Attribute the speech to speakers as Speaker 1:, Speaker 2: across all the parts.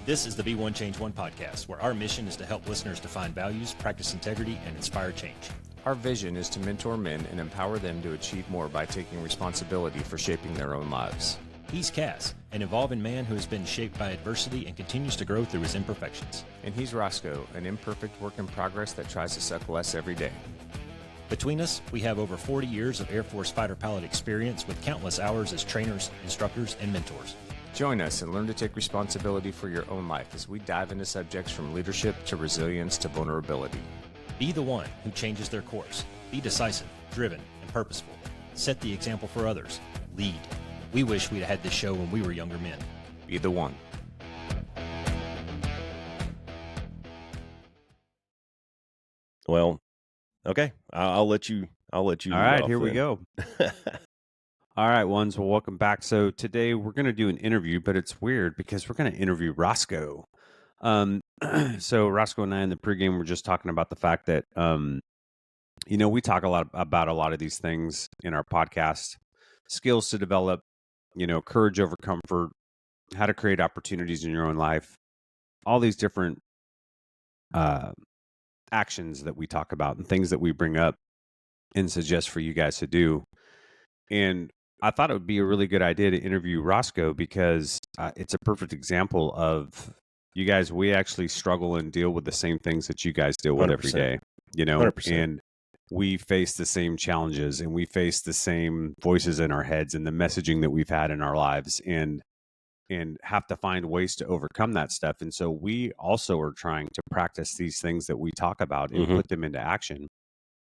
Speaker 1: This is the Be One Change One podcast, where our mission is to help listeners define values, practice integrity, and inspire change.
Speaker 2: Our vision is to mentor men and empower them to achieve more by taking responsibility for shaping their own lives.
Speaker 1: He's CAS, an evolving man who has been shaped by adversity and continues to grow through his imperfections.
Speaker 2: And he's Roscoe, an imperfect work in progress that tries to suck less every day.
Speaker 1: Between us, we have over 40 years of Air Force fighter pilot experience with countless hours as trainers, instructors, and mentors.
Speaker 2: Join us and learn to take responsibility for your own life as we dive into subjects from leadership to resilience to vulnerability.
Speaker 1: Be the one who changes their course. Be decisive, driven, and purposeful. Set the example for others. Lead. We wish we'd had this show when we were younger men.
Speaker 2: Be the one.
Speaker 3: Well, okay. I'll let you.
Speaker 4: All right, here we go. All right, ones. Well, welcome back. So today we're going to do an interview, but it's weird because we're going to interview Roscoe. So Roscoe and I in the pregame were just talking about the fact that, we talk a lot about a lot of these things in our podcast: skills to develop, courage over comfort, how to create opportunities in your own life, all these different actions that we talk about and things that we bring up and suggest for you guys to do. And I thought it would be a really good idea to interview Roscoe because it's a perfect example of you guys. We actually struggle and deal with the same things that you guys deal with
Speaker 3: 100%.
Speaker 4: every day,
Speaker 3: 100%.
Speaker 4: and we face the same challenges and we face the same voices in our heads and the messaging that we've had in our lives and have to find ways to overcome that stuff. And so we also are trying to practice these things that we talk about and put them into action.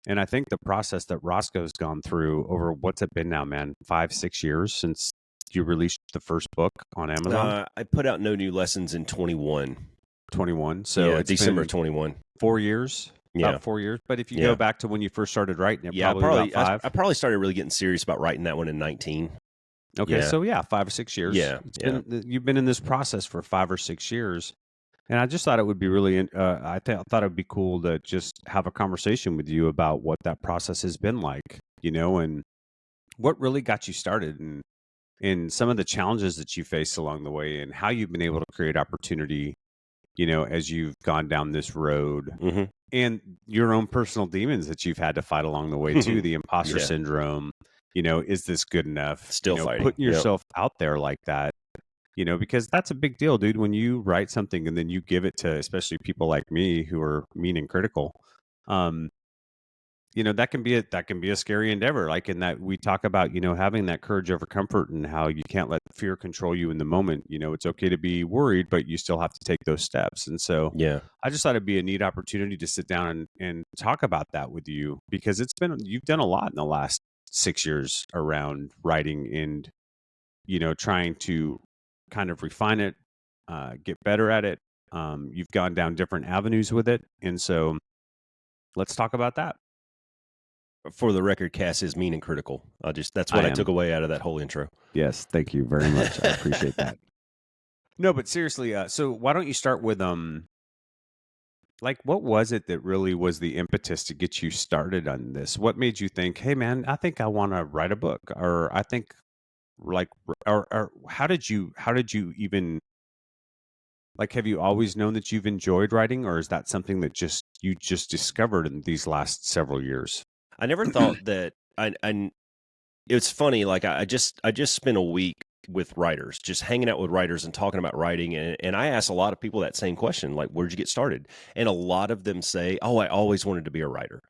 Speaker 4: And I think the process that Roscoe's gone through over what's it been now, man, 5-6 years since you released the first book on Amazon?
Speaker 3: I put out No New Lessons in 21.
Speaker 4: 21. So
Speaker 3: yeah,
Speaker 4: it's
Speaker 3: December
Speaker 4: been
Speaker 3: 21.
Speaker 4: 4 years.
Speaker 3: Yeah.
Speaker 4: About 4 years. But if you go back to when you first started writing it,
Speaker 3: Yeah,
Speaker 4: probably about 5.
Speaker 3: I probably started really getting serious about writing that one in 19.
Speaker 4: Okay,
Speaker 3: Yeah.
Speaker 4: so 5 or 6 years.
Speaker 3: Yeah,
Speaker 4: You've been in this process for 5 or 6 years. And I just thought it would be really, I thought it would be cool to just have a conversation with you about what that process has been like, and what really got you started and some of the challenges that you faced along the way and how you've been able to create opportunity, as you've gone down this road and your own personal demons that you've had to fight along the way too, the imposter syndrome, is this good enough?
Speaker 3: Still fighting.
Speaker 4: Putting yourself out there like that. Because that's a big deal, dude. When you write something and then you give it to, especially people like me who are mean and critical, that can be a scary endeavor. Like in that we talk about, having that courage over comfort and how you can't let fear control you in the moment. It's okay to be worried, but you still have to take those steps. And so, I just thought it'd be a neat opportunity to sit down and talk about that with you because you've done a lot in the last 6 years around writing and, trying to kind of refine it, get better at it. You've gone down different avenues with it. And so let's talk about that.
Speaker 3: For the record, Cass is mean and critical. That's what I took away out of that whole intro.
Speaker 4: Yes. Thank you very much. I appreciate that. No, but seriously, so why don't you start with, what was it that really was the impetus to get you started on this? What made you think, hey man, I think I want to write a book, or I think or how did you even have you always known that you've enjoyed writing, or is that something that you just discovered in these last several years?
Speaker 3: I never thought that it's funny. I just spent a week with writers, just hanging out with writers and talking about writing. And I asked a lot of people that same question, like, where'd you get started? And a lot of them say, oh, I always wanted to be a writer.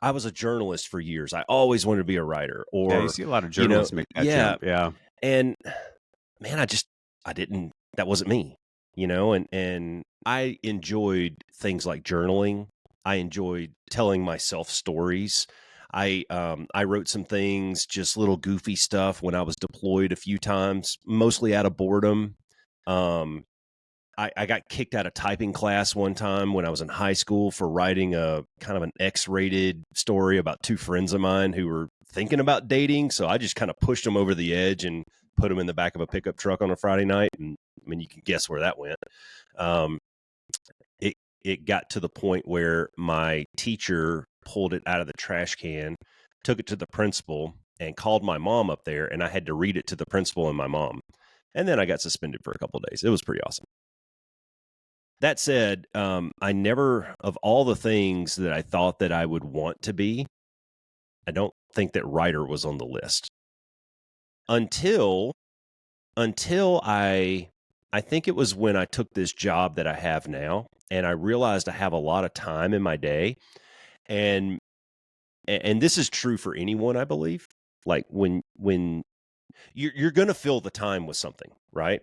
Speaker 3: I was a journalist for years. I always wanted to be a writer. Or
Speaker 4: you see a lot of journalists make that jump. Yeah.
Speaker 3: And man, that wasn't me, and I enjoyed things like journaling. I enjoyed telling myself stories. I wrote some things, just little goofy stuff when I was deployed a few times, mostly out of boredom. I got kicked out of typing class one time when I was in high school for writing a kind of an X-rated story about 2 friends of mine who were thinking about dating. So I just kind of pushed them over the edge and put them in the back of a pickup truck on a Friday night. And I mean, you can guess where that went. It got to the point where my teacher pulled it out of the trash can, took it to the principal, and called my mom up there. And I had to read it to the principal and my mom. And then I got suspended for a couple of days. It was pretty awesome. That said, I never, of all the things that I thought that I would want to be, I don't think that writer was on the list until I think it was when I took this job that I have now, and I realized I have a lot of time in my day, and this is true for anyone, I believe. Like when you're going to fill the time with something, right?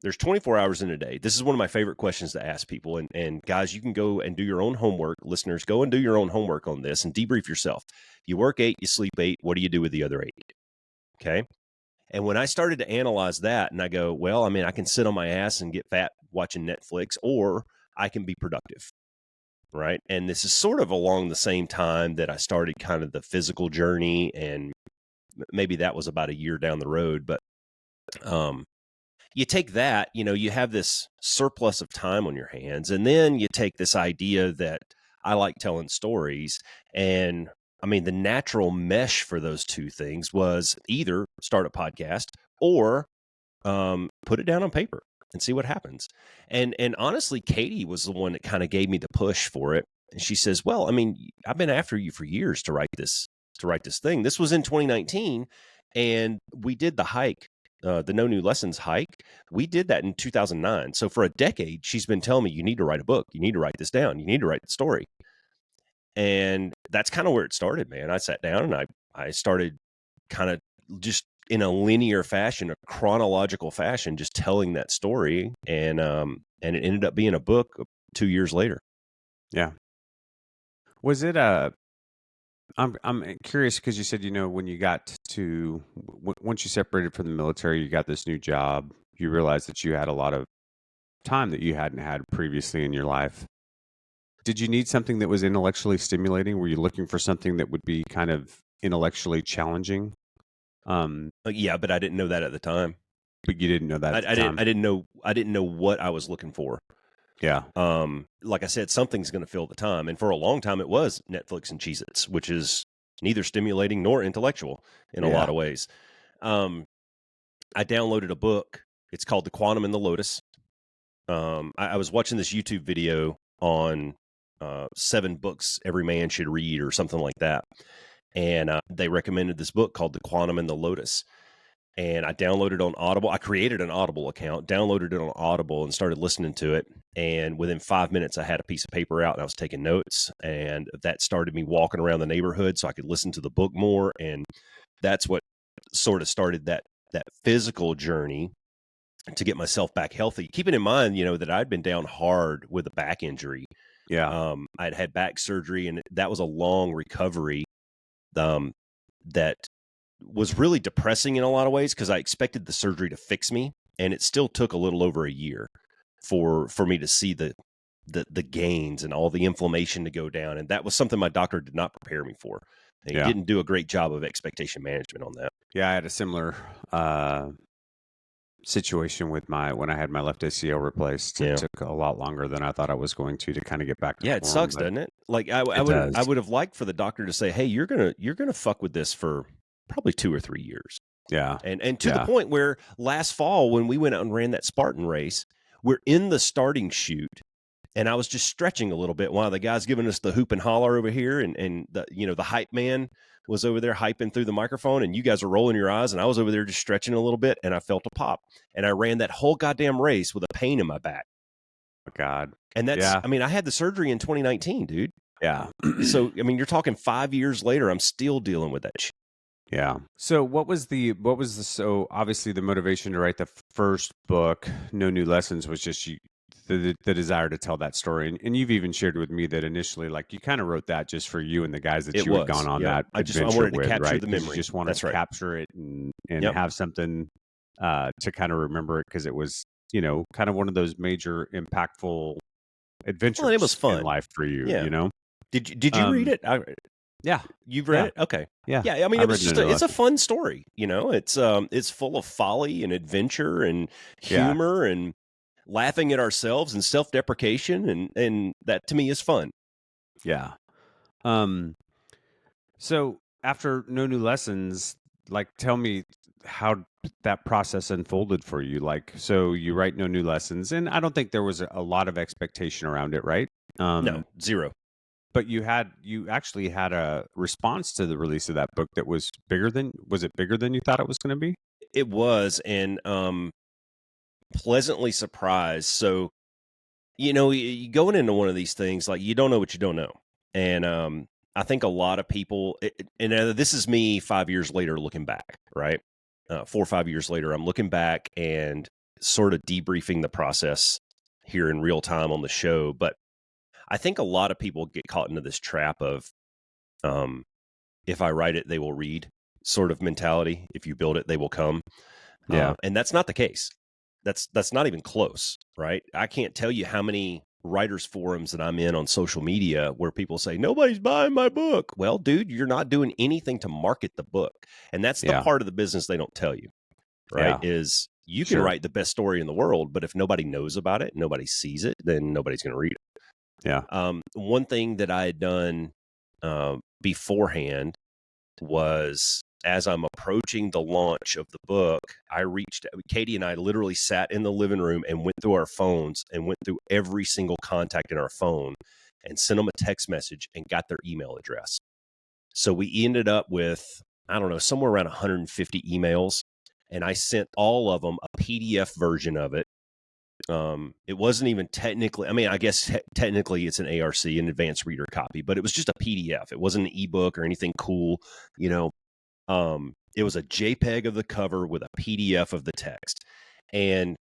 Speaker 3: There's 24 hours in a day. This is one of my favorite questions to ask people. And guys, you can go and do your own homework. Listeners, go and do your own homework on this and debrief yourself. You work 8, you sleep 8. What do you do with the other 8? Okay. And when I started to analyze that, and I go, well, I mean, I can sit on my ass and get fat watching Netflix, or I can be productive. Right. And this is sort of along the same time that I started kind of the physical journey, and maybe that was about a year down the road. But you take that, you have this surplus of time on your hands, and then you take this idea that I like telling stories. And I mean, the natural mesh for those two things was either start a podcast or put it down on paper and see what happens. And honestly, Katie was the one that kind of gave me the push for it. And she says, well, I mean, I've been after you for years to write this thing. This was in 2019. And we did the hike, the No New Lessons hike. We did that in 2009. So for a decade, she's been telling me, you need to write a book. You need to write this down. You need to write the story. And that's kind of where it started, man. I sat down and I started kind of just in a linear fashion, a chronological fashion, just telling that story. And it ended up being a book 2 years later.
Speaker 4: Yeah. Was it I'm curious because you said, when you got to, once you separated from the military, you got this new job, you realized that you had a lot of time that you hadn't had previously in your life. Did you need something that was intellectually stimulating? Were you looking for something that would be kind of intellectually challenging?
Speaker 3: Yeah, but I didn't know that at the time.
Speaker 4: But you didn't know that at the time.
Speaker 3: I didn't know what I was looking for.
Speaker 4: Yeah.
Speaker 3: Like I said, something's going to fill the time. And for a long time, it was Netflix and Cheez-Its, which is neither stimulating nor intellectual in a lot of ways. I downloaded a book. It's called The Quantum and the Lotus. I was watching this YouTube video on 7 books every man should read or something like that. And they recommended this book called The Quantum and the Lotus. And I downloaded it on Audible. I created an Audible account, downloaded it on Audible, and started listening to it. And within 5 minutes, I had a piece of paper out and I was taking notes. And that started me walking around the neighborhood so I could listen to the book more. And that's what sort of started that physical journey to get myself back healthy. Keeping in mind, that I'd been down hard with a back injury.
Speaker 4: Yeah.
Speaker 3: I'd had back surgery, and that was a long recovery. That was really depressing in a lot of ways because I expected the surgery to fix me, and it still took a little over a year for me to see the gains and all the inflammation to go down. And that was something my doctor did not prepare me for. He didn't do a great job of expectation management on that.
Speaker 4: Yeah, I had a similar situation with when I had my left ACL replaced. It took a lot longer than I thought I was going to kind of get back to form.
Speaker 3: It sucks, doesn't it? Like I would have liked for the doctor to say, hey, you're gonna fuck with this for probably 2 or 3 years.
Speaker 4: Yeah.
Speaker 3: And to the point where last fall when we went out and ran that Spartan race, we're in the starting chute and I was just stretching a little bit while the guy's giving us the hoop and holler over here, and the the hype man was over there hyping through the microphone, and you guys are rolling your eyes, and I was over there just stretching a little bit, and I felt a pop, and I ran that whole goddamn race with a pain in my back.
Speaker 4: Oh God.
Speaker 3: And that's, I mean, I had the surgery in 2019, dude.
Speaker 4: Yeah.
Speaker 3: So, I mean, you're talking 5 years later, I'm still dealing with that shit.
Speaker 4: Yeah. So so obviously the motivation to write the first book, No New Lessons, was just the desire to tell that story. And you've even shared with me that initially, like, you kind of wrote that just for you and the guys that you had gone on that adventure
Speaker 3: I wanted to
Speaker 4: with,
Speaker 3: capture
Speaker 4: right?
Speaker 3: the memory.
Speaker 4: You just wanted to capture it and have something to kind of remember it, because it was, kind of one of those major impactful adventures
Speaker 3: it was fun
Speaker 4: in life for you,
Speaker 3: Did you read it?
Speaker 4: Yeah.
Speaker 3: You've read it? Okay.
Speaker 4: Yeah.
Speaker 3: Yeah. I mean, it was just it's a fun story. It's full of folly and adventure and humor and laughing at ourselves and self-deprecation. And that to me is fun.
Speaker 4: Yeah. So after No New Lessons, like, tell me, how that process unfolded for you? Like, so you write no new lessons, and I don't think there was a lot of expectation around it, right?
Speaker 3: No, zero.
Speaker 4: But you actually had a response to the release of that book that was was it bigger than you thought it was going to be?
Speaker 3: It was, and pleasantly surprised. So, you going into one of these things, like, you don't know what you don't know. And I think a lot of people, and this is me 5 years later looking back, right? 4 or 5 years later, I'm looking back and sort of debriefing the process here in real time on the show. But I think a lot of people get caught into this trap of, if I write it, they will read sort of mentality. If you build it, they will come.
Speaker 4: Yeah.
Speaker 3: And that's not the case. That's not even close, right? I can't tell you how many writers forums that I'm in on social media where people say, nobody's buying my book. Well, dude, you're not doing anything to market the book. And that's the part of the business they don't tell you, right?
Speaker 4: Yeah.
Speaker 3: Is you can write the best story in the world, but if nobody knows about it, nobody sees it, then nobody's going to read it.
Speaker 4: Yeah.
Speaker 3: One thing that I had done beforehand was, as I'm approaching the launch of the book, Katie and I literally sat in the living room and went through our phones and went through every single contact in our phone and sent them a text message and got their email address. So we ended up with, I don't know, somewhere around 150 emails, and I sent all of them a PDF version of it. It wasn't even technically, I mean, I guess technically it's an ARC, an advanced reader copy, but it was just a PDF. It wasn't an ebook or anything cool, it was a JPEG of the cover with a PDF of the text. And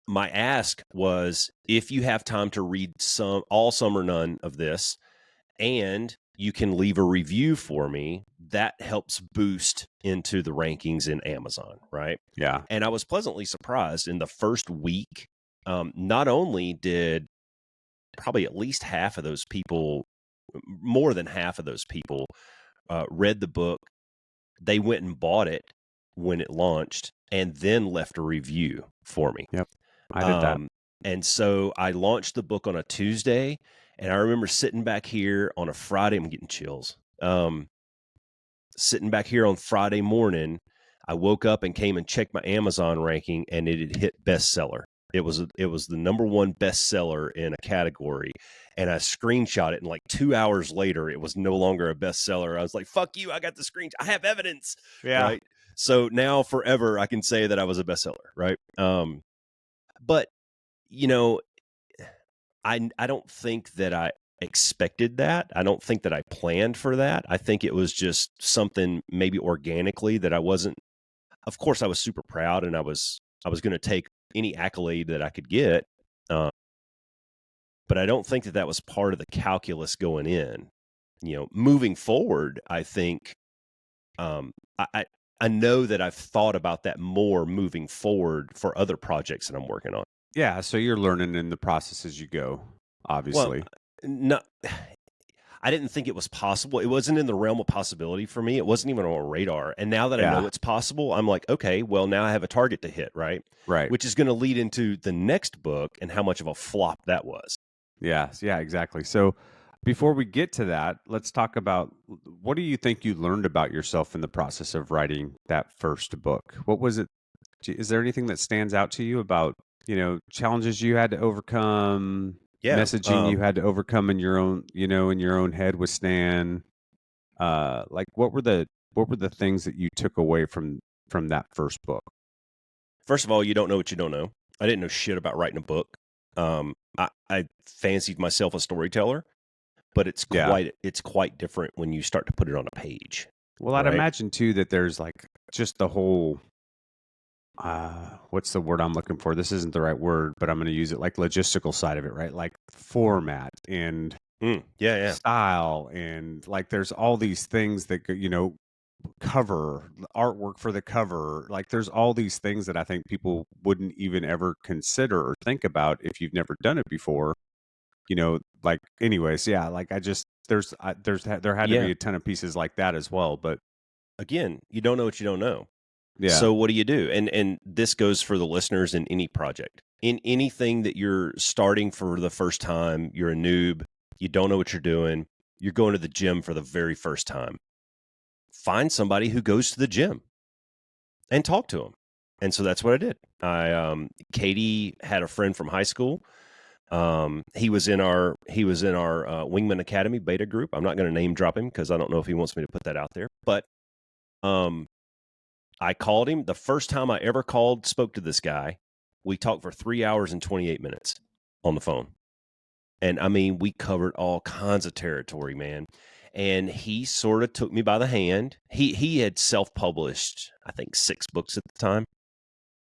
Speaker 3: my ask was, if you have time to read all, some, or none of this, and you can leave a review for me, that helps boost into the rankings in Amazon, right?
Speaker 4: Yeah.
Speaker 3: And I was pleasantly surprised in the first week. Not only did probably at least half of those people, more than half of those people, read the book, they went and bought it when it launched and then left a review for me.
Speaker 4: Yep. I did that.
Speaker 3: And so I launched the book on a Tuesday, and I remember sitting back here on a Friday. I'm getting chills. Sitting back here on Friday morning, I woke up and came and checked my Amazon ranking, and it had hit bestseller. It was the number one bestseller in a category, and I screenshot it. And like 2 hours later, it was no longer a bestseller. I was like, "Fuck you! I got the screenshot. I have evidence."
Speaker 4: Yeah.
Speaker 3: Right. So now forever, I can say that I was a bestseller. Right. But I don't think that I expected that. I don't think that I planned for that. I think it was just something maybe organically that I wasn't. Of course, I was super proud, and I was going to take any accolade that I could get. But I don't think that was part of the calculus going in. Moving forward, I think I know that I've thought about that more moving forward for other projects that I'm working on.
Speaker 4: Yeah. So you're learning in the process as you go, obviously.
Speaker 3: Well, no, I didn't think it was possible. It wasn't in the realm of possibility for me. It wasn't even on a radar. And now that I know it's possible, I'm like, okay, well, now I have a target to hit, right?
Speaker 4: Right.
Speaker 3: Which is going to lead into the next book and how much of a flop that was.
Speaker 4: Yes. Yeah, exactly. So before we get to that, let's talk about, what do you think you learned about yourself in the process of writing that first book? What was it? Is there anything that stands out to you about, challenges you had to overcome, messaging you had to overcome in your own, in your own head with Stan? Like, what were the things that you took away from that first book?
Speaker 3: First of all, you don't know what you don't know. I didn't know shit about writing a book. I fancied myself a storyteller, but it's quite different when you start to put it on a page.
Speaker 4: Well, I'd imagine too that there's like just the whole, what's the word I'm looking for? This isn't the right word, but I'm going to use it, like logistical side of it, right? Like format and style, and like there's all these things that cover, artwork for the cover. Like there's all these things that I think people wouldn't even ever consider or think about if you've never done it before. Like, anyways, yeah, like I just, there had to be a ton of pieces like that as well. But
Speaker 3: again, you don't know what you don't know.
Speaker 4: Yeah.
Speaker 3: So what do you do? And this goes for the listeners in any project, in anything that you're starting for the first time. You're a noob. You don't know what you're doing. You're going to the gym for the very first time. Find somebody who goes to the gym. and talk to them. And so that's what I did. Katie had a friend from high school. He was in our Wingman Academy beta group. I'm not going to name drop him because I don't know if he wants me to put that out there, but, I called him the first time I ever spoke to this guy. We talked for 3 hours and 28 minutes on the phone. And I mean, we covered all kinds of territory, man. And he sort of took me by the hand. He had self-published, I think, 6 books at the time.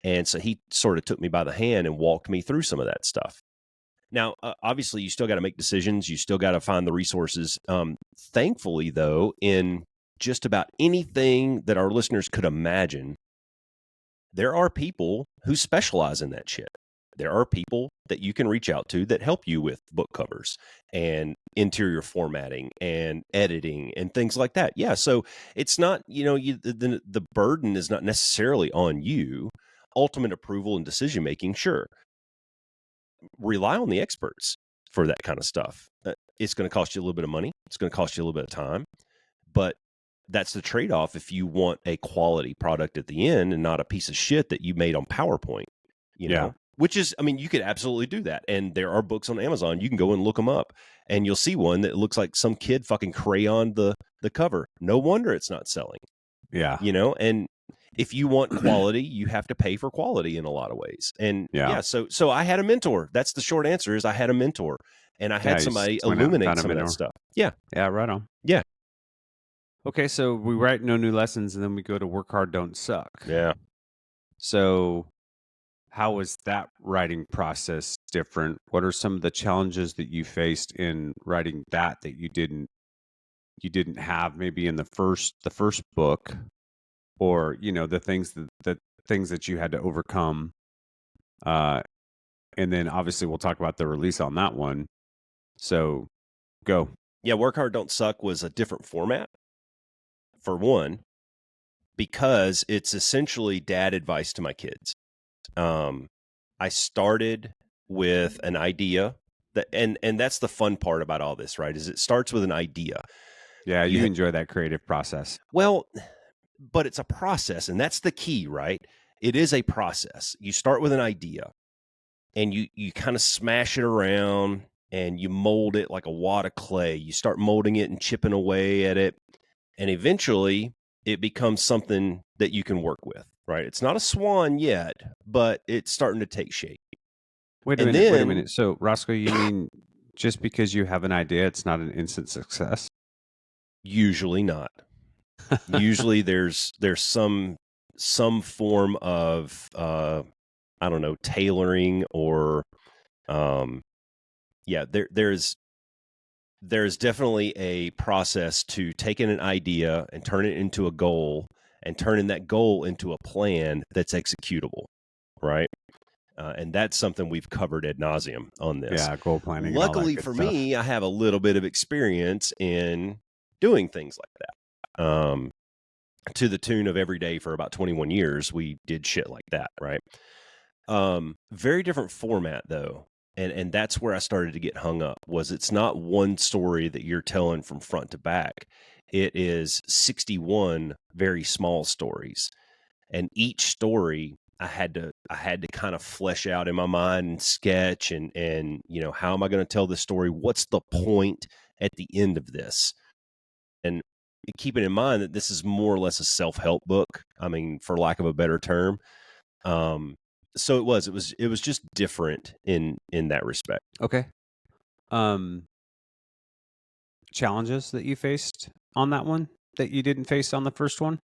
Speaker 3: And so he sort of took me by the hand and walked me through some of that stuff. Now, obviously, you still got to make decisions. You still got to find the resources. Thankfully, though, in just about anything that our listeners could imagine, there are people who specialize in that shit. There are people that you can reach out to that help you with book covers and interior formatting and editing and things like that. Yeah, so it's not, the burden is not necessarily on you. Ultimate approval and decision making, sure. Rely on the experts for that kind of stuff. It's going to cost you a little bit of money. It's going to cost you a little bit of time, but that's the trade-off if you want a quality product at the end and not a piece of shit that you made on PowerPoint, know, which is, I mean, you could absolutely do that. And there are books on Amazon. You can go and look them up and you'll see one that looks like some kid fucking crayoned the cover. No wonder it's not selling.
Speaker 4: Yeah.
Speaker 3: And if you want quality, you have to pay for quality in a lot of ways. And so I had a mentor. That's the short answer is I had a mentor and I had somebody illuminate some of that stuff. Yeah.
Speaker 4: Yeah. Right on.
Speaker 3: Yeah.
Speaker 4: Okay. So we write no new lessons and then we go to work hard, don't suck.
Speaker 3: Yeah.
Speaker 4: So how was that writing process different? What are some of the challenges that you faced in writing that you didn't have maybe in the first book? Or, the things that you had to overcome. And then obviously we'll talk about the release on that one. So go.
Speaker 3: Yeah. Work Hard, Don't Suck was a different format for one, because it's essentially dad advice to my kids. I started with an idea that, and that's the fun part about all this, right? Is it starts with an idea.
Speaker 4: Yeah. You enjoy that creative process.
Speaker 3: Well, but it's a process, and that's the key, right? It is a process. You start with an idea and you kind of smash it around and you mold it like a wad of clay. You start molding it and chipping away at it. And eventually it becomes something that you can work with, right? It's not a swan yet, but it's starting to take shape.
Speaker 4: Wait a minute. So Roscoe, you mean just because you have an idea, it's not an instant success?
Speaker 3: Usually not. Usually there's some form of I don't know, tailoring or there's definitely a process to taking an idea and turn it into a goal and turning that goal into a plan that's executable, right? And that's something we've covered ad nauseum on this.
Speaker 4: Yeah, goal planning.
Speaker 3: Luckily for me, I have a little bit of experience in doing things like that. To the tune of every day for about 21 years, we did shit like that, right? Very different format though. And that's where I started to get hung up was it's not one story that you're telling from front to back. It is 61 very small stories. And each story I had to kind of flesh out in my mind and sketch and how am I going to tell this story? What's the point at the end of this? And keeping in mind that this is more or less a self-help book. I mean, for lack of a better term. So it was just different in that respect.
Speaker 4: Okay. Challenges that you faced on that one that you didn't face on the first one?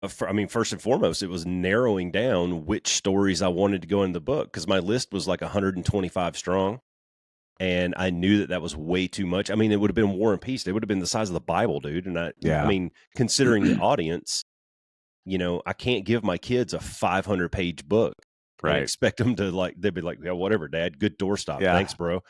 Speaker 3: First and foremost, it was narrowing down which stories I wanted to go in the book because my list was like 125 strong. And I knew that was way too much. I mean, it would have been War and Peace. It would have been the size of the Bible, dude. And I mean, considering the audience, I can't give my kids a 500-page book. Right. I expect them to they'd be like, yeah, whatever, Dad. Good doorstop. Yeah. Thanks, bro.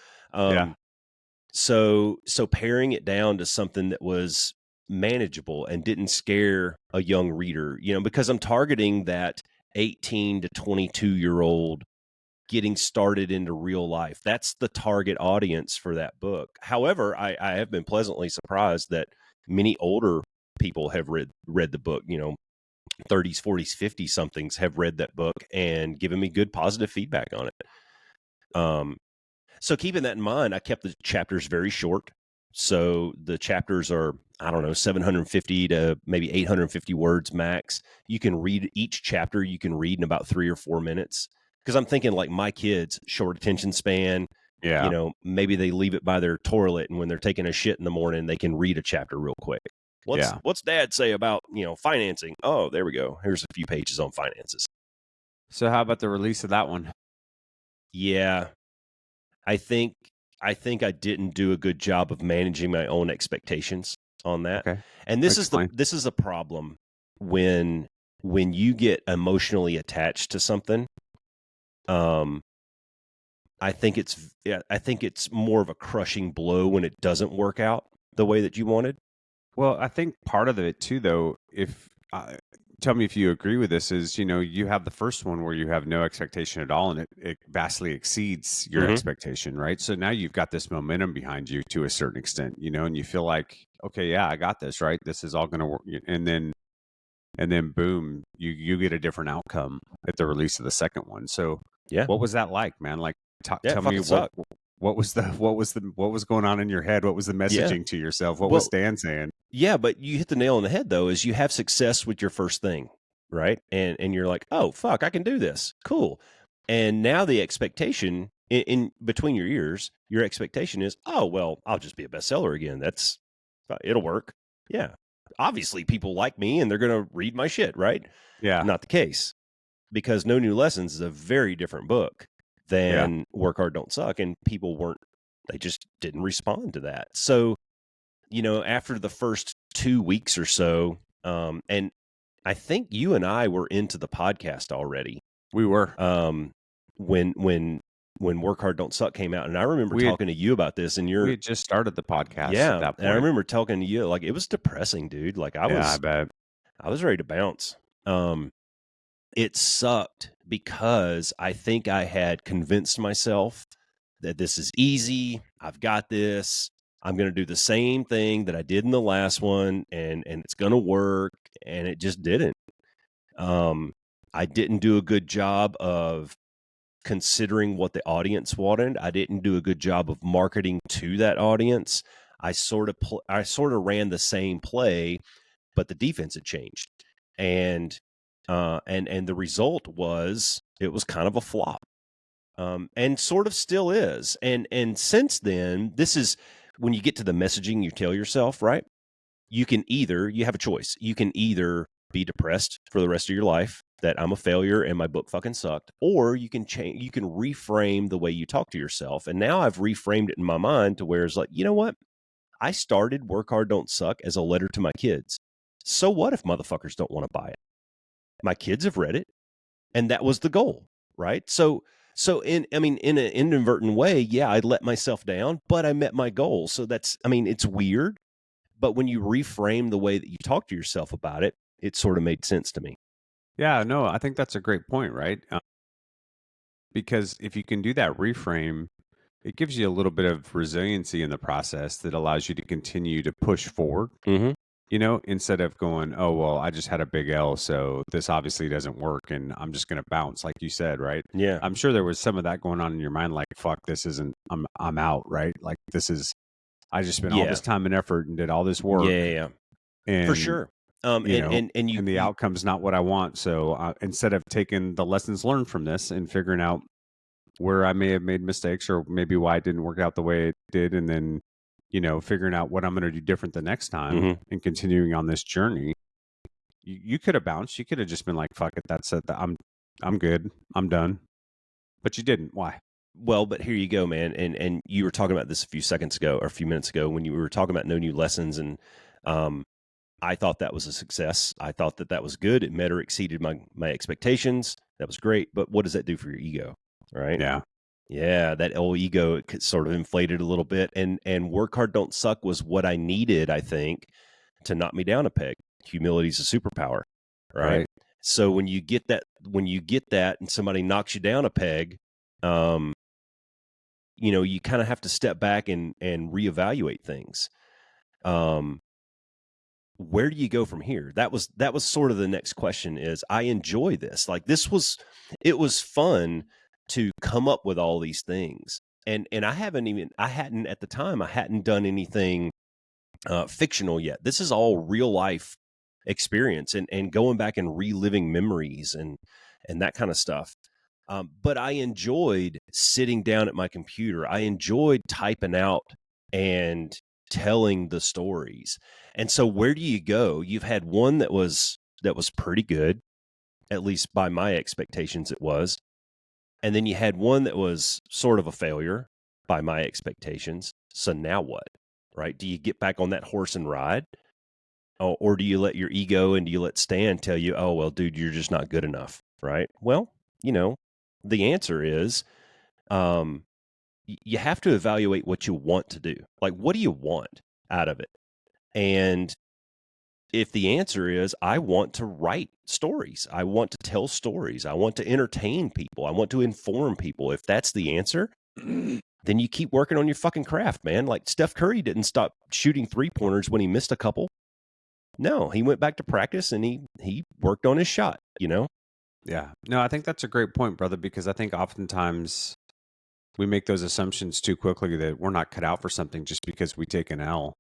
Speaker 3: So paring it down to something that was manageable and didn't scare a young reader, because I'm targeting that 18 to 22-year-old getting started into real life. That's the target audience for that book. However, I have been pleasantly surprised that many older people have read the book. 30s, 40s, 50 somethings have read that book and given me good positive feedback on it. So keeping that in mind, I kept the chapters very short. So the chapters are, I don't know, 750 to maybe 850 words max. You can read each chapter, you can read in about 3 or 4 minutes. Because I'm thinking like my kids, short attention span,
Speaker 4: Yeah.
Speaker 3: you know, maybe they leave it by their toilet and when they're taking a shit in the morning, they can read a chapter real quick. What's dad say about, you know, financing? Oh, there we go. Here's a few pages on finances.
Speaker 4: So how about the release of that one?
Speaker 3: Yeah. I think I didn't do a good job of managing my own expectations on that.
Speaker 4: Okay.
Speaker 3: And this
Speaker 4: Explain.
Speaker 3: is a problem when you get emotionally attached to something. I think it's more of a crushing blow when it doesn't work out the way that you wanted.
Speaker 4: Well, I think part of it too, though, if tell me if you agree with this, is you have the first one where you have no expectation at all, and it vastly exceeds your expectation, right? So now you've got this momentum behind you to a certain extent, and you feel like, okay, yeah, I got this, right? This is all going to work, and then boom, you get a different outcome at the release of the second one. So
Speaker 3: Yeah.
Speaker 4: what was that like, man? Like,
Speaker 3: Yeah,
Speaker 4: tell me
Speaker 3: sucked.
Speaker 4: what was going on in your head? What was the messaging to yourself? What
Speaker 3: Well,
Speaker 4: was Stan saying?
Speaker 3: Yeah, but you hit the nail on the head though, is you have success with your first thing, right? And you're like, oh fuck, I can do this. Cool. And now the expectation in between your ears, your expectation is, oh well, I'll just be a bestseller again. It'll work. Yeah. Obviously people like me and they're gonna read my shit, right?
Speaker 4: Yeah.
Speaker 3: Not the case. Because No New Lessons is a very different book than Work Hard, Don't Suck. And they just didn't respond to that. So after the first 2 weeks or so, and I think you and I were into the podcast already.
Speaker 4: We were.
Speaker 3: When Work Hard Don't Suck came out, and I remember talking to you about this, and
Speaker 4: we had just started the podcast
Speaker 3: yeah,
Speaker 4: at that point.
Speaker 3: and I remember talking to you, like it was depressing, dude. Like
Speaker 4: I bet.
Speaker 3: I was ready to bounce. It sucked because I think I had convinced myself that this is easy. I've got this. I'm going to do the same thing that I did in the last one and it's going to work. And it just didn't. I didn't do a good job of considering what the audience wanted. I didn't do a good job of marketing to that audience. I sort of ran the same play, but the defense had changed. And the result was it was kind of a flop. And sort of still is. And since then, this is when you get to the messaging you tell yourself, right? You have a choice. You can either be depressed for the rest of your life that I'm a failure and my book fucking sucked, or you can reframe the way you talk to yourself. And now I've reframed it in my mind to where it's like, you know what? I started Work Hard, Don't Suck as a letter to my kids. So what if motherfuckers don't want to buy it? My kids have read it, and that was the goal, right? So in an inadvertent way, yeah, I let myself down, but I met my goal. So it's weird, but when you reframe the way that you talk to yourself about it, it sort of made sense to me.
Speaker 4: Yeah, no, I think that's a great point, right? Because if you can do that reframe, it gives you a little bit of resiliency in the process that allows you to continue to push forward. Instead of going, oh, well, I just had a big L, so this obviously doesn't work and I'm just going to bounce, like you said, right?
Speaker 3: Yeah.
Speaker 4: I'm sure there was some of that going on in your mind, like, fuck, this isn't, I'm out, right? Like, I just spent all this time and effort and did all this work.
Speaker 3: Yeah.
Speaker 4: And
Speaker 3: for sure. And
Speaker 4: the outcome's not what I want. So instead of taking the lessons learned from this and figuring out where I may have made mistakes or maybe why it didn't work out the way it did, and then figuring out what I'm going to do different the next time and continuing on this journey, you could have bounced. You could have just been like, fuck it, that's it. I'm good. I'm done. But you didn't. Why?
Speaker 3: Well, but here you go, man. And you were talking about this a few minutes ago when you were talking about No New Lessons. And I thought that was a success. I thought that was good. It met or exceeded my expectations. That was great. But what does that do for your ego? Right? Yeah, that old ego sort of inflated a little bit, and Work Hard, Don't Suck was what I needed, I think, to knock me down a peg. Humility's a superpower, right? So when you get that, and somebody knocks you down a peg, you kind of have to step back and reevaluate things. where do you go from here? That was sort of the next question. Is I enjoy this. Like it was fun to come up with all these things. And I hadn't at the time, I hadn't done anything fictional yet. This is all real life experience and going back and reliving memories and that kind of stuff. But I enjoyed sitting down at my computer. I enjoyed typing out and telling the stories. And so where do you go? You've had one that was pretty good, at least by my expectations it was. And then you had one that was sort of a failure by my expectations. So now what? Right? Do you get back on that horse and ride? Or do you let your ego and do you let Stan tell you, oh, well, dude, you're just not good enough, right? Well, the answer is you have to evaluate what you want to do. Like, what do you want out of it? And if the answer is, I want to write stories, I want to tell stories, I want to entertain people, I want to inform people, if that's the answer, then you keep working on your fucking craft, man. Like Steph Curry didn't stop shooting 3-pointers when he missed a couple. No, he went back to practice and he worked on his shot,
Speaker 4: Yeah. No, I think that's a great point, brother, because I think oftentimes we make those assumptions too quickly that we're not cut out for something just because we take an L.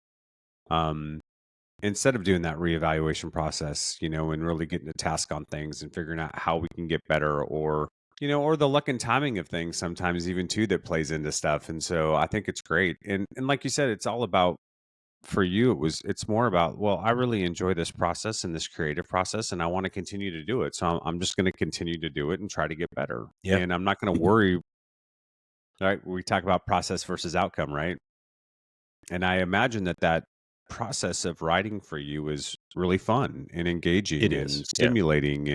Speaker 4: Instead of doing that reevaluation process, and really getting to task on things and figuring out how we can get better, or the luck and timing of things sometimes even too that plays into stuff. And so I think it's great. And like you said, it's all about, for you, it's more about, well, I really enjoy this process and this creative process, and I want to continue to do it. So I'm just going to continue to do it and try to get better.
Speaker 3: Yeah.
Speaker 4: And I'm not going to worry. Right. We talk about process versus outcome, right? And I imagine that process of writing for you is really fun and engaging
Speaker 3: It
Speaker 4: and
Speaker 3: is. Yeah.
Speaker 4: stimulating,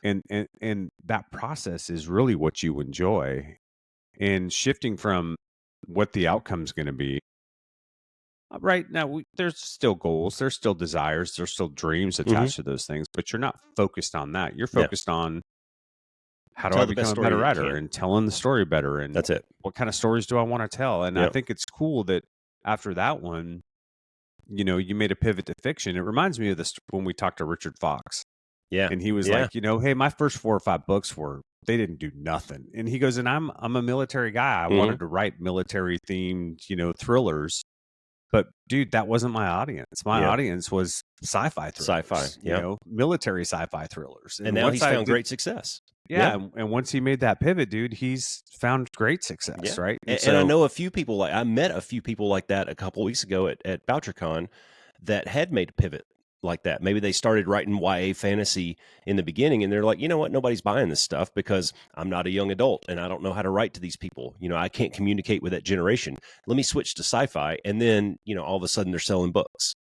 Speaker 4: and that process is really what you enjoy. And shifting from what the outcome's going to be. Right now, there's still goals, there's still desires, there's still dreams attached to those things, but you're not focused on that. You're focused on, how do
Speaker 3: Tell
Speaker 4: I
Speaker 3: the best
Speaker 4: become a
Speaker 3: story
Speaker 4: better
Speaker 3: that you
Speaker 4: writer,
Speaker 3: can.
Speaker 4: and telling the story better, and
Speaker 3: That's it.
Speaker 4: what kind of stories do I want to tell? And I
Speaker 3: Yep.
Speaker 4: think it's cool that after that one, you made a pivot to fiction. It reminds me of this when we talked to Richard Fox.
Speaker 3: Yeah.
Speaker 4: And he was
Speaker 3: Yeah.
Speaker 4: like, hey, my first 4 or 5 books they didn't do nothing. And he goes, and I'm a military guy. I wanted to write military themed, thrillers. But dude, that wasn't my audience. My audience was sci-fi thrillers.
Speaker 3: Sci-fi, yeah.
Speaker 4: Military sci-fi thrillers.
Speaker 3: And now he's found great success.
Speaker 4: Yeah, and once he made that pivot, dude, he's found great success, right?
Speaker 3: And I know a few people I met a few people like that a couple of weeks ago at BoucherCon that had made a pivot like that. Maybe they started writing YA fantasy in the beginning and they're like, you know what, nobody's buying this stuff because I'm not a young adult and I don't know how to write to these people. I can't communicate with that generation. Let me switch to sci-fi. And then, all of a sudden they're selling books.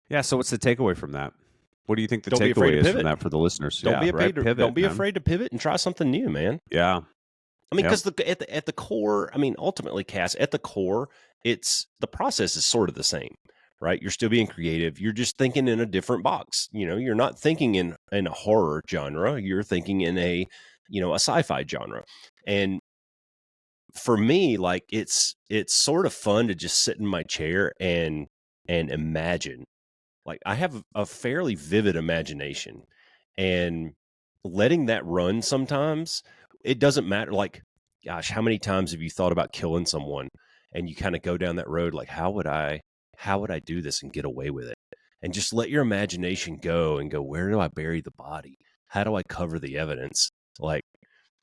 Speaker 4: Yeah. So what's the takeaway from that? What do you think the takeaway is from that for the listeners?
Speaker 3: Don't be afraid to pivot and try something new, man.
Speaker 4: Yeah.
Speaker 3: I mean, because at the core, I mean, ultimately, Cass, at the core, the process is sort of the same, right? You're still being creative. You're just thinking in a different box. You're not thinking in a horror genre. You're thinking in a sci-fi genre. And for me, like it's sort of fun to just sit in my chair and imagine. Like I have a fairly vivid imagination, and letting that run sometimes, it doesn't matter. Like, gosh, how many times have you thought about killing someone and you kind of go down that road? Like, how would I do this and get away with it? And just let your imagination go and go, where do I bury the body? How do I cover the evidence? Like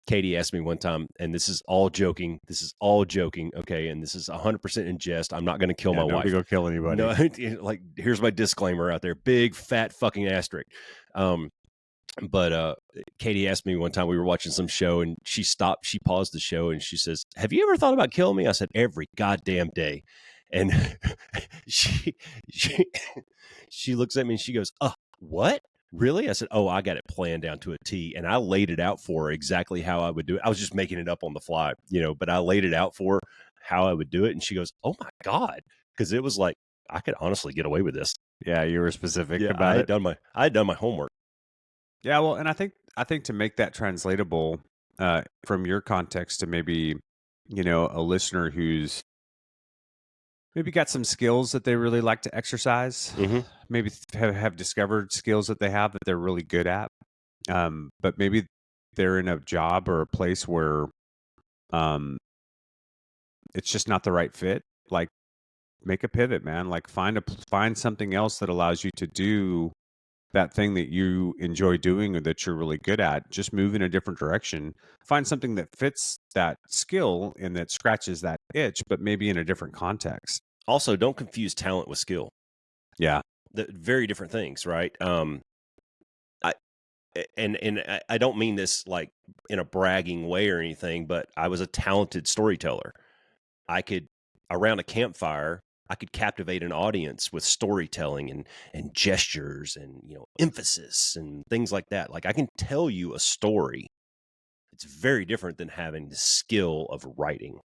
Speaker 3: Katie asked me one time, and this is all joking. Okay. And this is 100% in jest. I'm not going to kill my wife.
Speaker 4: Go kill anybody.
Speaker 3: No, like here's my disclaimer out there. Big fat fucking asterisk. But Katie asked me one time, we were watching some show and she paused the show and she says, have you ever thought about killing me? I said, every goddamn day. And she looks at me and she goes, what? Really? I said, oh, I got it planned down to a T. And I laid it out for her exactly how I would do it. I was just making it up on the fly, but I laid it out for her how I would do it. And she goes, oh my God. Because it was like, I could honestly get away with this.
Speaker 4: Yeah, you were specific about
Speaker 3: I had
Speaker 4: it.
Speaker 3: done my homework.
Speaker 4: Yeah, well, and I think to make that translatable from your context to maybe, a listener who's maybe got some skills that they really like to exercise.
Speaker 3: Mm-hmm.
Speaker 4: Maybe have discovered skills that they have that they're really good at. But maybe they're in a job or a place where um, it's just not the right fit. Like, make a pivot, man. Like, find something else that allows you to do that thing that you enjoy doing or that you're really good at. Just move in a different direction. Find something that fits that skill and that scratches that itch, but maybe in a different context.
Speaker 3: Also, don't confuse talent with skill.
Speaker 4: Yeah.
Speaker 3: The very different things, right? I I don't mean this like in a bragging way or anything, but I was a talented storyteller. I could, around a campfire, I could captivate an audience with storytelling and gestures and, you know, emphasis and things like that. Like, I can tell you a story. It's very different than having the skill of writing.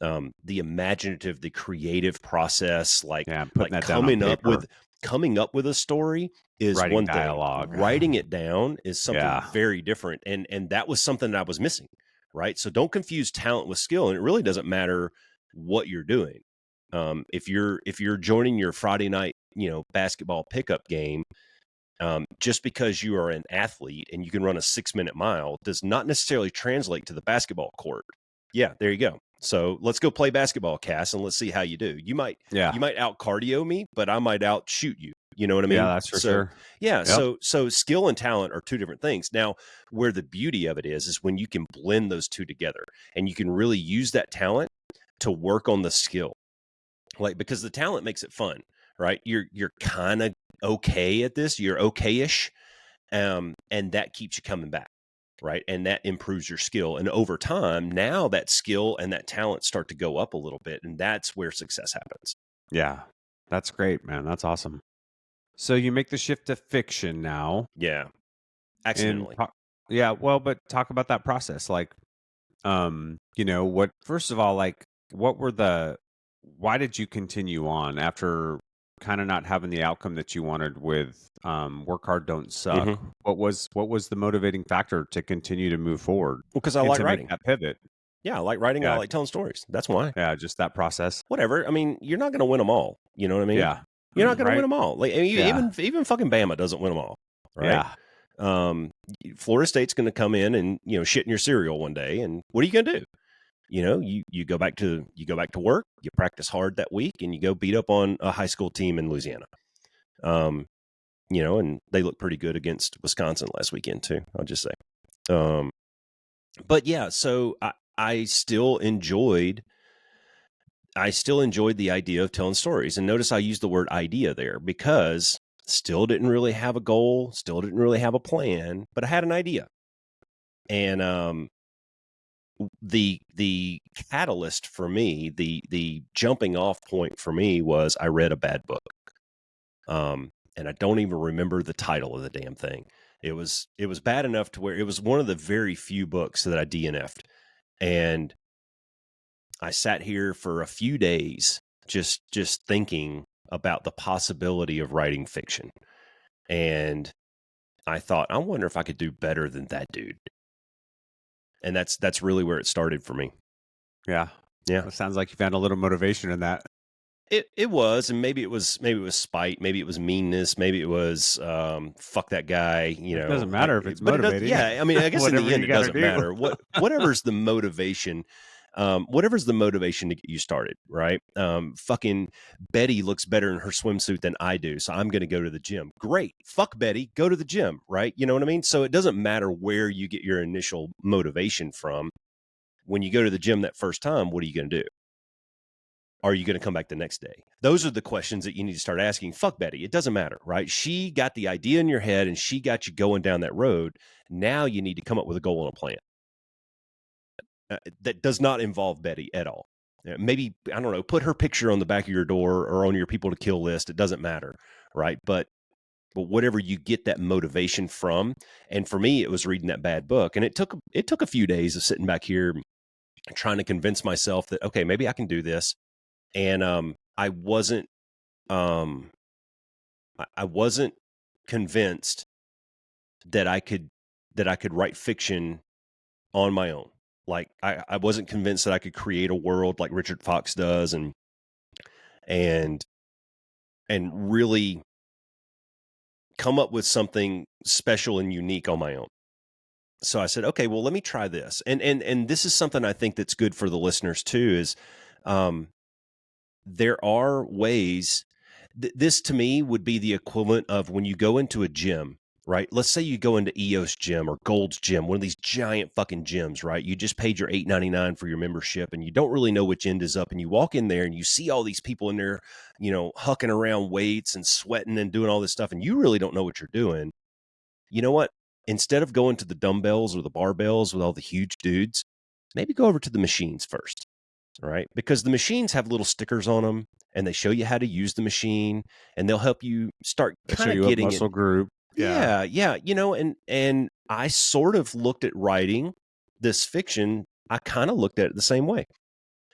Speaker 3: The imaginative, the creative process, like
Speaker 4: putting that down on paper.
Speaker 3: coming up with a story is
Speaker 4: Writing
Speaker 3: one
Speaker 4: dialogue.
Speaker 3: thing. Writing it down is something very different, and that was something that I was missing. Right, so don't confuse talent with skill, and it really doesn't matter what you're doing. If you're joining your Friday night, you know, basketball pickup game, just because you are an athlete and you can run a 6-minute mile does not necessarily translate to the basketball court. Yeah, there you go. So let's go play basketball, Cass, and let's see how you do. You might out cardio me, but I might out shoot you. You know what I mean?
Speaker 4: Yeah, that's for sure.
Speaker 3: Yeah. Yep. So skill and talent are two different things. Now, where the beauty of it is when you can blend those two together and you can really use that talent to work on the skill. Like, because the talent makes it fun, right? You're kind of okay at this. You're okay-ish. And that keeps you coming back. Right. And that improves your skill. And over time, now that skill and that talent start to go up a little bit. And that's where success happens.
Speaker 4: Yeah. That's great, man. That's awesome. So you make the shift to fiction now.
Speaker 3: Yeah. Accidentally.
Speaker 4: But talk about that process. Like, you know, first of all, like, why did you continue on after kind of not having the outcome that you wanted with Work Hard, Don't Suck?
Speaker 3: Mm-hmm.
Speaker 4: What was the motivating factor to continue to move forward?
Speaker 3: Well, because I like writing.
Speaker 4: Make that pivot.
Speaker 3: Yeah, I like writing.
Speaker 4: Yeah.
Speaker 3: I like telling stories. That's why.
Speaker 4: Yeah, just that process.
Speaker 3: Whatever. I mean, you're not going to win them all. You know what I mean?
Speaker 4: Yeah.
Speaker 3: You're not going to win them all. Like, even fucking Bama doesn't win them all. Right?
Speaker 4: Yeah.
Speaker 3: Florida State's going to come in and, you know, shit in your cereal one day. And what are you going to do? You know, you go back to work, you practice hard that week, and you go beat up on a high school team in Louisiana. You know, and they look pretty good against Wisconsin last weekend too, I'll just say. But yeah, so I still enjoyed the idea of telling stories. And notice I used the word idea there because still didn't really have a goal, still didn't really have a plan, but I had an idea. And the catalyst for me, the jumping off point for me was I read a bad book. And I don't even remember the title of the damn thing. It was bad enough to where it was one of the very few books that I DNF'd. And I sat here for a few days just thinking about the possibility of writing fiction. And I thought, I wonder if I could do better than that dude. And that's really where it started for me.
Speaker 4: Yeah.
Speaker 3: Yeah.
Speaker 4: It sounds like you found a little motivation in that.
Speaker 3: It was, and maybe it was spite, maybe it was meanness, maybe it was fuck that guy. You know,
Speaker 4: it doesn't matter if it's motivating.
Speaker 3: Yeah, I mean, I guess in the end it doesn't matter. Whatever's the motivation, whatever's the motivation to get you started, right? Fucking Betty looks better in her swimsuit than I do, so I'm going to go to the gym. Great, fuck Betty, go to the gym, right? You know what I mean? So it doesn't matter where you get your initial motivation from. When you go to the gym that first time, what are you going to do? Are you going to come back the next day? Those are the questions that you need to start asking. Fuck Betty. It doesn't matter, right? She got the idea in your head and she got you going down that road. Now you need to come up with a goal and a plan. That does not involve Betty at all. Maybe, I don't know, put her picture on the back of your door or on your people to kill list. It doesn't matter, right? But whatever you get that motivation from. And for me, it was reading that bad book. And it took a few days of sitting back here trying to convince myself that, okay, maybe I can do this. And I wasn't convinced that I could write fiction on my own. Like I wasn't convinced that I could create a world like Richard Fox does and and really come up with something special and unique on my own. So I said, okay, well, let me try this. And this is something I think that's good for the listeners too, is there are ways. This to me would be the equivalent of when you go into a gym, right? Let's say you go into EOS gym or Gold's gym, one of these giant fucking gyms, right? You just paid your $8.99 for your membership and you don't really know which end is up. And you walk in there and you see all these people in there, hucking around weights and sweating and doing all this stuff. And you really don't know what you're doing. You know what? Instead of going to the dumbbells or the barbells with all the huge dudes, maybe go over to the machines first, right? Because the machines have little stickers on them and they show you how to use the machine and they'll help you start kind of getting
Speaker 4: muscle group.
Speaker 3: Yeah. And I sort of looked at writing this fiction. I kind of looked at it the same way.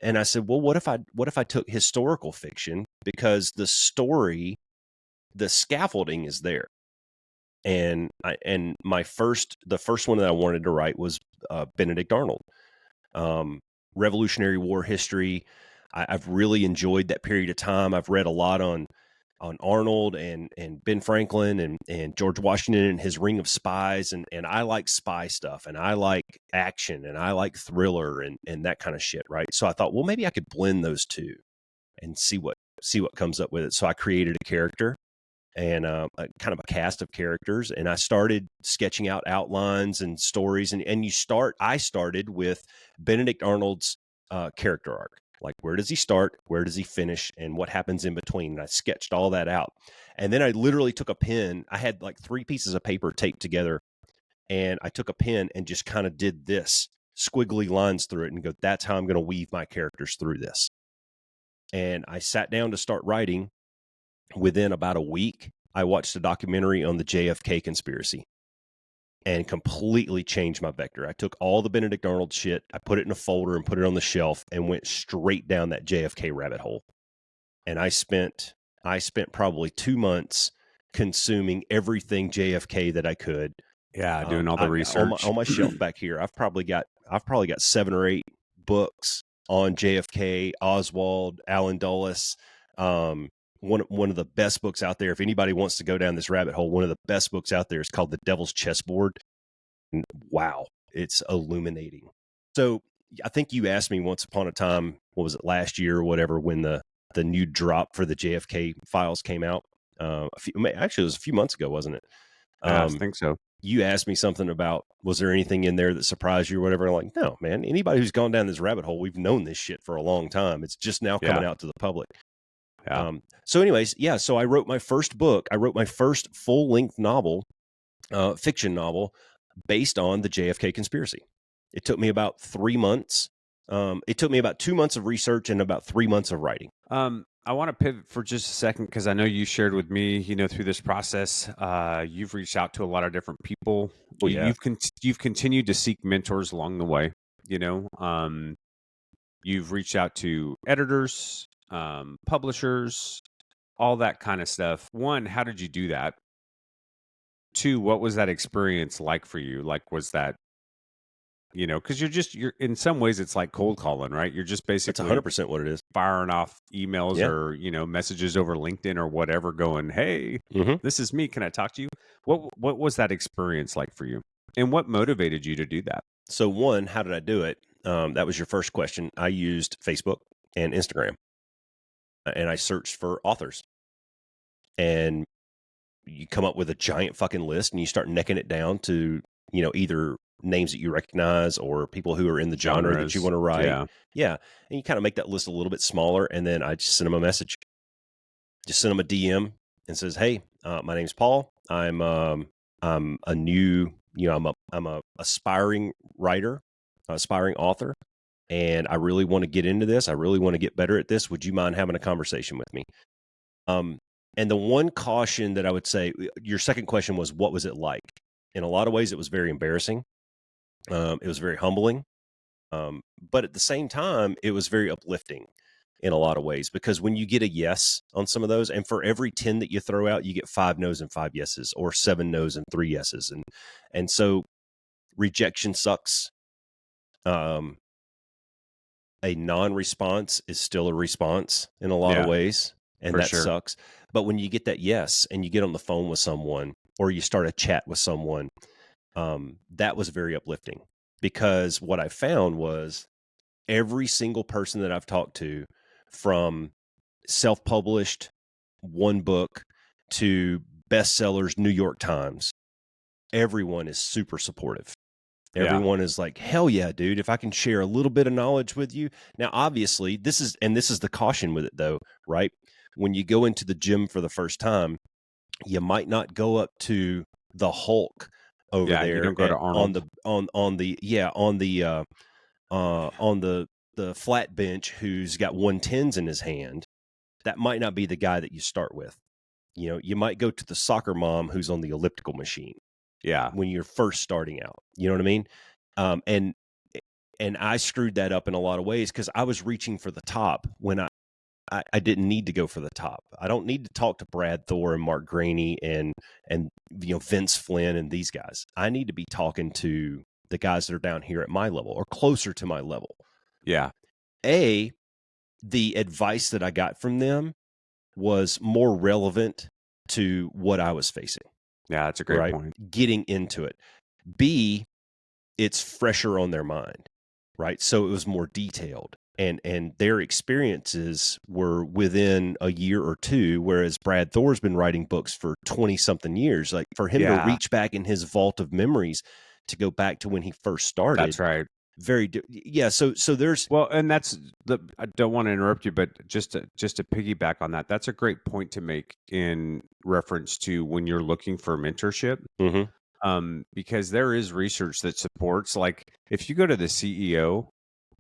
Speaker 3: And I said, well, what if I took historical fiction, because the story, the scaffolding is there. And the first one that I wanted to write was Benedict Arnold, Revolutionary War history. I've really enjoyed that period of time. I've read a lot on Arnold and Ben Franklin and George Washington and his Ring of Spies, and I like spy stuff and I like action and I like thriller and that kind of shit, right? So I thought, well, maybe I could blend those two and see what comes up with it. So I created a character and a kind of a cast of characters. And I started sketching out outlines and stories. And I started with Benedict Arnold's character arc. Like, where does he start? Where does he finish? And what happens in between? And I sketched all that out. And then I literally took a pen. I had like 3 pieces of paper taped together. And I took a pen and just kind of did this squiggly lines through it and go, that's how I'm going to weave my characters through this. And I sat down to start writing. Within about a week, I watched a documentary on the JFK conspiracy and completely changed my vector. I took all the Benedict Arnold shit, I put it in a folder and put it on the shelf and went straight down that JFK rabbit hole. And I spent probably 2 months consuming everything JFK that I could.
Speaker 4: Yeah, doing all the research
Speaker 3: on my shelf back here. I've probably got 7 or 8 books on JFK, Oswald, Allen Dulles. One of the best books out there. If anybody wants to go down this rabbit hole, one of the best books out there is called The Devil's Chessboard. And wow, it's illuminating. So I think you asked me once upon a time, what was it, last year or whatever, when the new drop for the JFK files came out. Actually, it was a few months ago, wasn't it?
Speaker 4: I think so.
Speaker 3: You asked me something about, was there anything in there that surprised you or whatever? I'm like, no, man, anybody who's gone down this rabbit hole, we've known this shit for a long time. It's just now coming out to the public.
Speaker 4: Yeah.
Speaker 3: So anyways, so I wrote my first book. I wrote my first full-length novel, fiction novel, based on the JFK conspiracy. It took me about 3 months. It took me about 2 months of research and about 3 months of writing.
Speaker 4: I want to pivot for just a second because I know you shared with me, through this process, you've reached out to a lot of different people.
Speaker 3: Well, yeah.
Speaker 4: You've continued to seek mentors along the way. You've reached out to editors, publishers, all that kind of stuff. 1, how did you do that? 2, what was that experience like for you? Like, was that, because you're in some ways it's like cold calling, right? You're just basically
Speaker 3: That's 100% what it is.
Speaker 4: Firing off emails or, messages over LinkedIn or whatever going, hey, this is me. Can I talk to you? What was that experience like for you? And what motivated you to do that?
Speaker 3: So 1, how did I do it? That was your first question. I used Facebook and Instagram. And I searched for authors, and you come up with a giant fucking list and you start necking it down to, either names that you recognize or people who are in the genre that you want to write. Yeah. And you kind of make that list a little bit smaller. And then I just send them a message, just send them a DM and says, hey, my name's Paul. I'm a new, I'm a aspiring writer, aspiring author. And I really want to get into this. I really want to get better at this. Would you mind having a conversation with me? And the one caution that I would say, your second question was, what was it like? In a lot of ways, it was very embarrassing. It was very humbling. But at the same time, it was very uplifting in a lot of ways, because when you get a yes on some of those, and for every 10 that you throw out, you get 5 no's and 5 yeses, or 7 no's and 3 yeses. And so rejection sucks. a non-response is still a response in a lot of
Speaker 4: Yeah,
Speaker 3: ways, and
Speaker 4: for
Speaker 3: that
Speaker 4: sure.
Speaker 3: sucks. But when you get that yes, and you get on the phone with someone, or you start a chat with someone, that was very uplifting, because what I found was every single person that I've talked to, from self-published one book to bestsellers, New York Times, everyone is super supportive.
Speaker 4: Yeah.
Speaker 3: Everyone is like, hell yeah, dude, if I can share a little bit of knowledge with you. Now, obviously, this is the caution with it, though, right? When you go into the gym for the first time, you might not go up to the Hulk over
Speaker 4: Yeah. You
Speaker 3: there
Speaker 4: don't go to
Speaker 3: on
Speaker 4: Arnold.
Speaker 3: the flat bench, who's got 110s in his hand. That might not be the guy that you start with. You know, you might go to the soccer mom who's on the elliptical machine
Speaker 4: Yeah.
Speaker 3: when you're first starting out. You know what I mean? And I screwed that up in a lot of ways, because I was reaching for the top when I didn't need to go for the top. I don't need to talk to Brad Thor and Mark Graney and Vince Flynn and these guys. I need to be talking to the guys that are down here at my level or closer to my level.
Speaker 4: Yeah.
Speaker 3: The advice that I got from them was more relevant to what I was facing.
Speaker 4: Yeah. That's a great
Speaker 3: right?
Speaker 4: point.
Speaker 3: Getting into it. B, it's fresher on their mind, right? So it was more detailed, and their experiences were within a year or two, whereas Brad Thor's been writing books for 20 something years. Like, for him to
Speaker 4: Yeah.
Speaker 3: reach back in his vault of memories to go back to when he first started.
Speaker 4: That's right.
Speaker 3: So there's,
Speaker 4: Well, and I don't want to interrupt you, but just to piggyback on that, that's a great point to make in reference to when you're looking for mentorship.
Speaker 3: Mhm.
Speaker 4: Because there is research that supports, like, if you go to the CEO,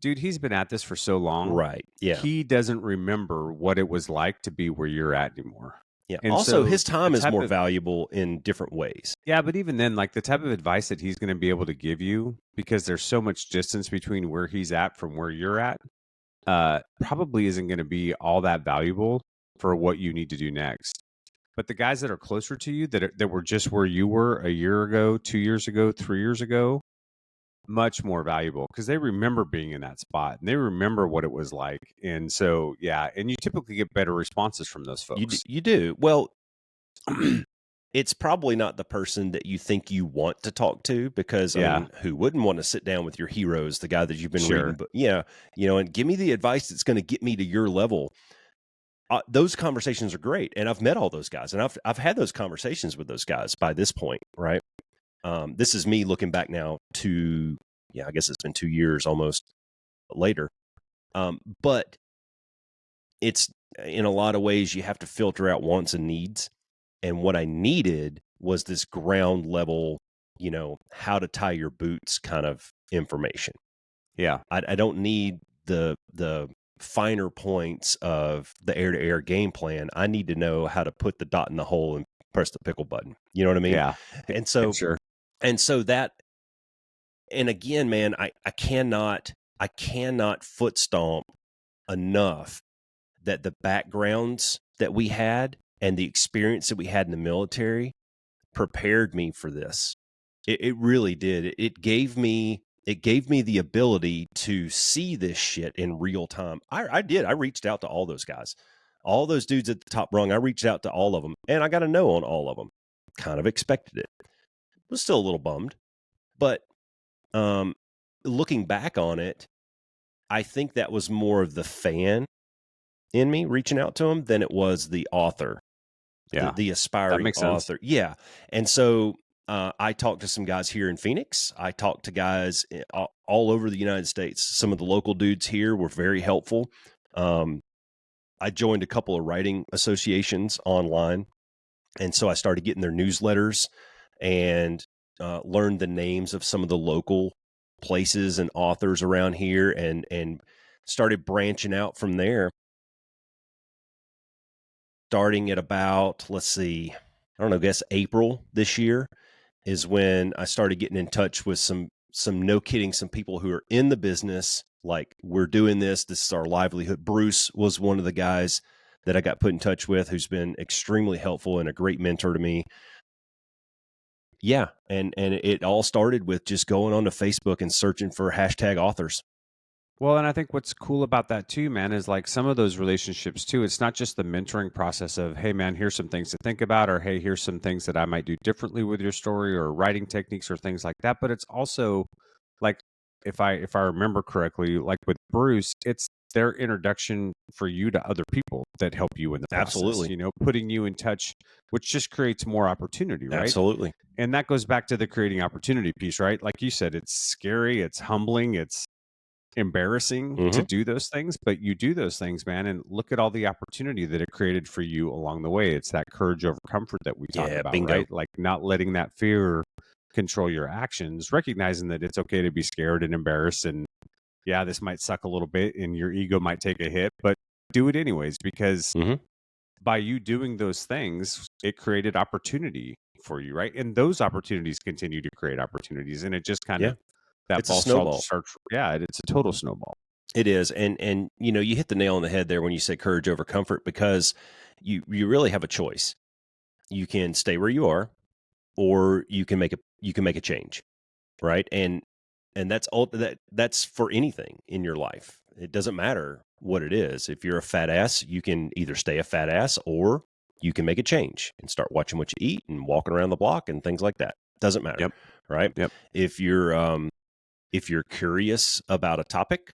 Speaker 4: dude, he's been at this for so long,
Speaker 3: right. Yeah.
Speaker 4: he doesn't remember what it was like to be where you're at anymore.
Speaker 3: Yeah.
Speaker 4: And
Speaker 3: Also,
Speaker 4: so
Speaker 3: his
Speaker 4: the
Speaker 3: time is
Speaker 4: type
Speaker 3: more
Speaker 4: of
Speaker 3: valuable in different ways.
Speaker 4: yeah, but even then, like, the type of advice that he's going to be able to give you, because there's so much distance between where he's at from where you're at, probably isn't going to be all that valuable for what you need to do next. But the guys that are closer to you, that were just where you were a year ago, 2 years ago, 3 years ago, much more valuable, because they remember being in that spot and they remember what it was like. And so, yeah, and you typically get better responses from those folks.
Speaker 3: You do. Well, it's probably not the person that you think you want to talk to, because I
Speaker 4: Yeah,
Speaker 3: mean, who wouldn't want to sit down with your heroes, the guy that you've been
Speaker 4: sure.
Speaker 3: reading? But yeah, and give me the advice that's going to get me to your level. Those conversations are great, and I've met all those guys, and I've had those conversations with those guys by this point, right? This is me looking back now to, I guess it's been 2 years almost later. But it's, in a lot of ways, you have to filter out wants and needs. And what I needed was this ground level, how to tie your boots kind of information.
Speaker 4: Yeah.
Speaker 3: I don't need the finer points of the air-to-air game plan. I need to know how to put the dot in the hole and press the pickle button. You know what I mean?
Speaker 4: Yeah.
Speaker 3: And so,
Speaker 4: Sure.
Speaker 3: that, and again, man, I cannot foot stomp enough that the backgrounds that we had and the experience that we had in the military prepared me for this. It really did. It gave me the ability to see this shit in real time. I did. I reached out to all those guys, all those dudes at the top rung. I reached out to all of them, and I got a no on all of them. Kind of expected it. Was still a little bummed, but looking back on it, I think that was more of the fan in me reaching out to him than it was the author.
Speaker 4: Yeah.
Speaker 3: The aspiring
Speaker 4: makes
Speaker 3: author.
Speaker 4: sense.
Speaker 3: Yeah. And so I talked to some guys here in Phoenix. I talked to guys all over the United States. Some of the local dudes here were very helpful. I joined a couple of writing associations online. And so I started getting their newsletters and learned the names of some of the local places and authors around here, and started branching out from there. Starting at about, let's see, I don't know, I guess April this year is when I started getting in touch with some no kidding, some people who are in the business. Like, we're doing this. This is our livelihood. Bruce was one of the guys that I got put in touch with, who's been extremely helpful and a great mentor to me. Yeah. And it all started with just going onto Facebook and searching for hashtag authors.
Speaker 4: Well, and I think what's cool about that too, man, is like some of those relationships too. It's not just the mentoring process of, hey, man, here's some things to think about, or hey, here's some things that I might do differently with your story, or writing techniques, or things like that. But it's also like, if I remember correctly, like with Bruce, it's their introduction for you to other people that help you in the process.
Speaker 3: Absolutely.
Speaker 4: You know, putting you in touch, which just creates more opportunity, right?
Speaker 3: Absolutely.
Speaker 4: And that goes back to the creating opportunity piece, right? Like you said, it's scary, it's humbling, it's embarrassing to do those things, but you do those things, man, and look at all the opportunity that it created for you along the way. It's that courage over comfort that we talk about,
Speaker 3: bingo.
Speaker 4: right? Like not letting that fear control your actions, recognizing that it's okay to be scared and embarrassed, and yeah, this might suck a little bit and your ego might take a hit, but do it anyways, because by you doing those things, it created opportunity for you, right? And those opportunities continue to create opportunities, and it just kind of that
Speaker 3: It's a
Speaker 4: ball
Speaker 3: snowball.
Speaker 4: starts. Yeah, it's a total snowball.
Speaker 3: It is. And you know, you hit the nail on the head there when you say courage over comfort, because you really have a choice. You can stay where you are, or you can make a change, right? And that's all that's for anything in your life. It doesn't matter what it is. If you're a fat ass, you can either stay a fat ass, or you can make a change and start watching what you eat and walking around the block and things like that. Doesn't matter.
Speaker 4: Yep.
Speaker 3: Right?
Speaker 4: Yep.
Speaker 3: If you're curious about a topic,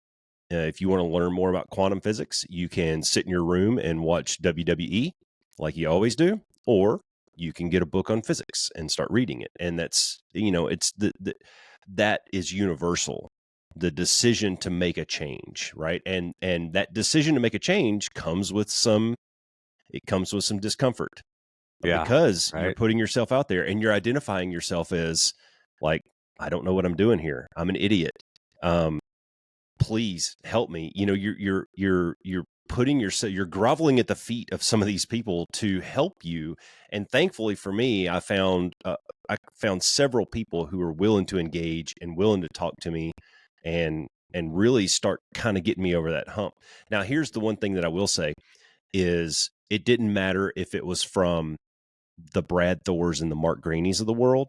Speaker 3: if you want to learn more about quantum physics, you can sit in your room and watch WWE like you always do, or you can get a book on physics and start reading it. And that's, it's that is universal. The decision to make a change, right? And that decision to make a change comes with some discomfort, because you're putting yourself out there and you're identifying yourself as like, I don't know what I'm doing here. I'm an idiot. Please help me. You know, you're putting yourself, you're groveling at the feet of some of these people to help you. And thankfully for me, I found several people who are willing to engage and willing to talk to me and really start kind of getting me over that hump. Now, here's the one thing that I will say is it didn't matter if it was from the Brad Thors and the Mark Greenies of the world,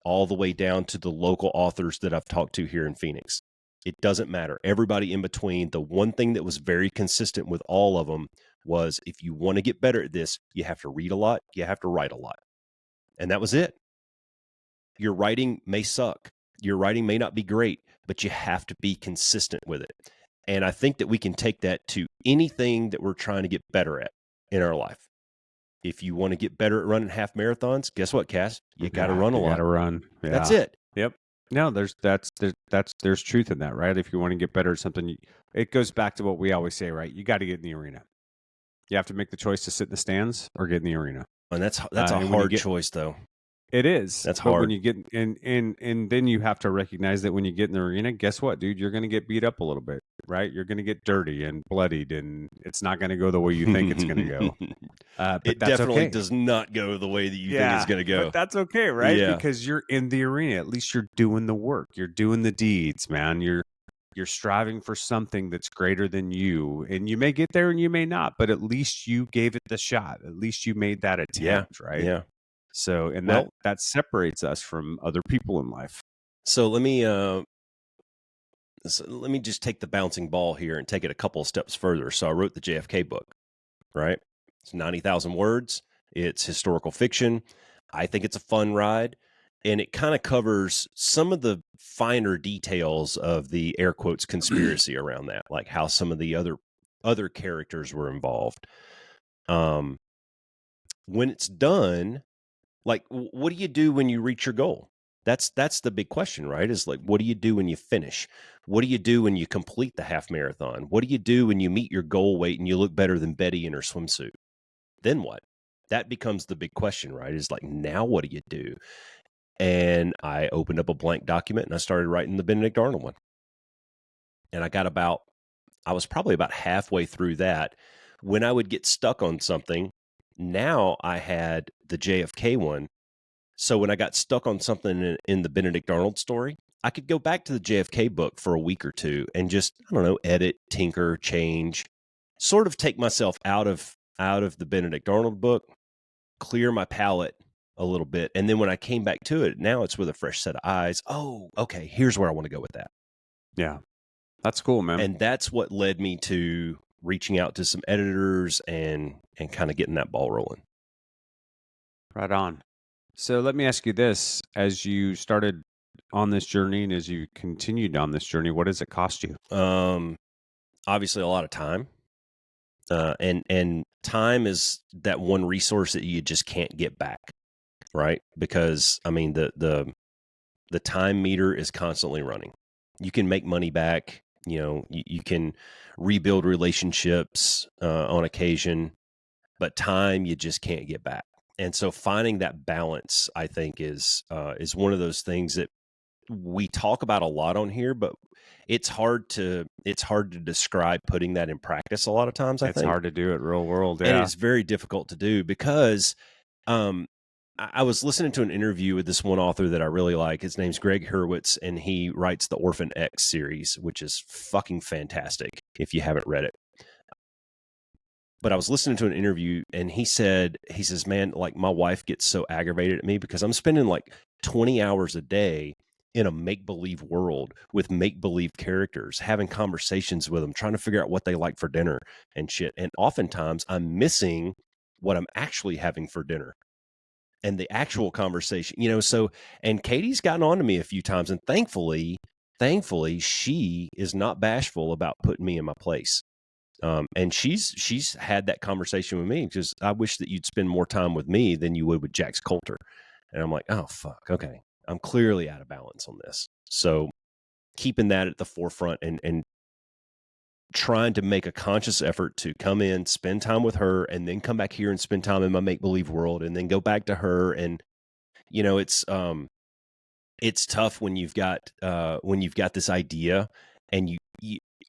Speaker 3: all the way down to the local authors that I've talked to here in Phoenix. It doesn't matter. Everybody in between. The one thing that was very consistent with all of them was, if you want to get better at this, you have to read a lot, you have to write a lot. And that was it. Your writing may suck. Your writing may not be great, but you have to be consistent with it. And I think that we can take that to anything that we're trying to get better at in our life. If you want to get better at running half marathons, guess what, Cass? You got to run a lot.
Speaker 4: You got to run. Yeah.
Speaker 3: That's it.
Speaker 4: Yep. No, there's truth in that, right? If you want to get better at something, it goes back to what we always say, right? You got to get in the arena. You have to make the choice to sit in the stands or get in the arena.
Speaker 3: And that's a hard choice, though.
Speaker 4: It is.
Speaker 3: That's
Speaker 4: but
Speaker 3: hard.
Speaker 4: When you get and then you have to recognize that when you get in the arena, guess what, dude? You're going to get beat up a little bit, right? You're going to get dirty and bloodied, and it's not going to go the way you think it's going to go. But
Speaker 3: it
Speaker 4: that's
Speaker 3: definitely
Speaker 4: okay.
Speaker 3: does not go the way that you think it's going to go.
Speaker 4: But that's okay, right?
Speaker 3: Yeah.
Speaker 4: Because you're in the arena. At least you're doing the work. You're doing the deeds, man. You're striving for something that's greater than you. And you may get there and you may not, but at least you gave it the shot. At least you made that attempt, right?
Speaker 3: Yeah.
Speaker 4: So, and that separates us from other people in life.
Speaker 3: So let me just take the bouncing ball here and take it a couple of steps further. So I wrote the JFK book, right? It's 90,000 words. It's historical fiction. I think it's a fun ride, and it kind of covers some of the finer details of the air quotes conspiracy around that, like how some of the other characters were involved. When it's done, like, what do you do when you reach your goal? That's the big question, right? Is like, what do you do when you finish? What do you do when you complete the half marathon? What do you do when you meet your goal weight and you look better than Betty in her swimsuit? Then what? That becomes the big question, right? Is like, now what do you do? And I opened up a blank document and I started writing the Benedict Arnold one. And I was probably about halfway through that when I would get stuck on something. Now I had the JFK one. So when I got stuck on something in the Benedict Arnold story, I could go back to the JFK book for a week or two and just, I don't know, edit, tinker, change, sort of take myself out of the Benedict Arnold book, clear my palate a little bit. And then when I came back to it, now it's with a fresh set of eyes. Oh, okay, here's where I want to go with that.
Speaker 4: Yeah. That's cool, man.
Speaker 3: And that's what led me to reaching out to some editors and kind of getting that ball rolling.
Speaker 4: Right on. So let me ask you this. As you started on this journey and as you continued on this journey, what does it cost you?
Speaker 3: Obviously a lot of time. And time is that one resource that you just can't get back, right? Because I mean the time meter is constantly running. You can make money back, you can rebuild relationships on occasion, but time you just can't get back. And so finding that balance, I think, is one of those things that we talk about a lot on here, but it's hard to describe putting that in practice a lot of times. I
Speaker 4: It's
Speaker 3: think
Speaker 4: hard to do it real world. Yeah.
Speaker 3: and it's very difficult to do because I was listening to an interview with this one author that I really like. His name's Greg Hurwitz, and he writes the Orphan X series, which is fucking fantastic if you haven't read it. But I was listening to an interview, and he says, man, like my wife gets so aggravated at me because I'm spending like 20 hours a day in a make-believe world with make-believe characters, having conversations with them, trying to figure out what they like for dinner and shit. And oftentimes I'm missing what I'm actually having for dinner and the actual conversation, so, and Katie's gotten on to me a few times, and thankfully, she is not bashful about putting me in my place. And she's had that conversation with me because I wish that you'd spend more time with me than you would with Jax Coulter. And I'm like, oh, fuck. Okay. I'm clearly out of balance on this. So keeping that at the forefront and trying to make a conscious effort to come in, spend time with her, and then come back here and spend time in my make-believe world and then go back to her. And, it's tough when you've got this idea and you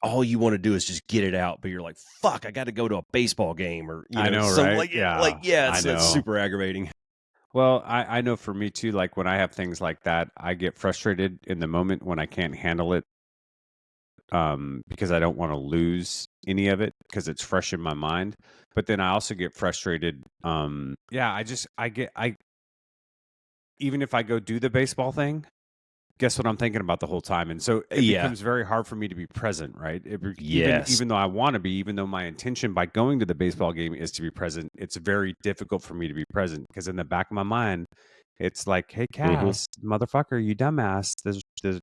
Speaker 3: all you want to do is just get it out, but you're like, fuck, I got to go to a baseball game or,
Speaker 4: I know, right?
Speaker 3: It's super aggravating.
Speaker 4: Well, I know for me too, like when I have things like that, I get frustrated in the moment when I can't handle it. Because I don't want to lose any of it because it's fresh in my mind. But then I also get frustrated. Even if I go do the baseball thing, guess what I'm thinking about the whole time? And so it becomes very hard for me to be present, right? Even though I want to be, even though my intention by going to the baseball game is to be present, it's very difficult for me to be present because in the back of my mind, it's like, hey, Cass, motherfucker, you dumbass.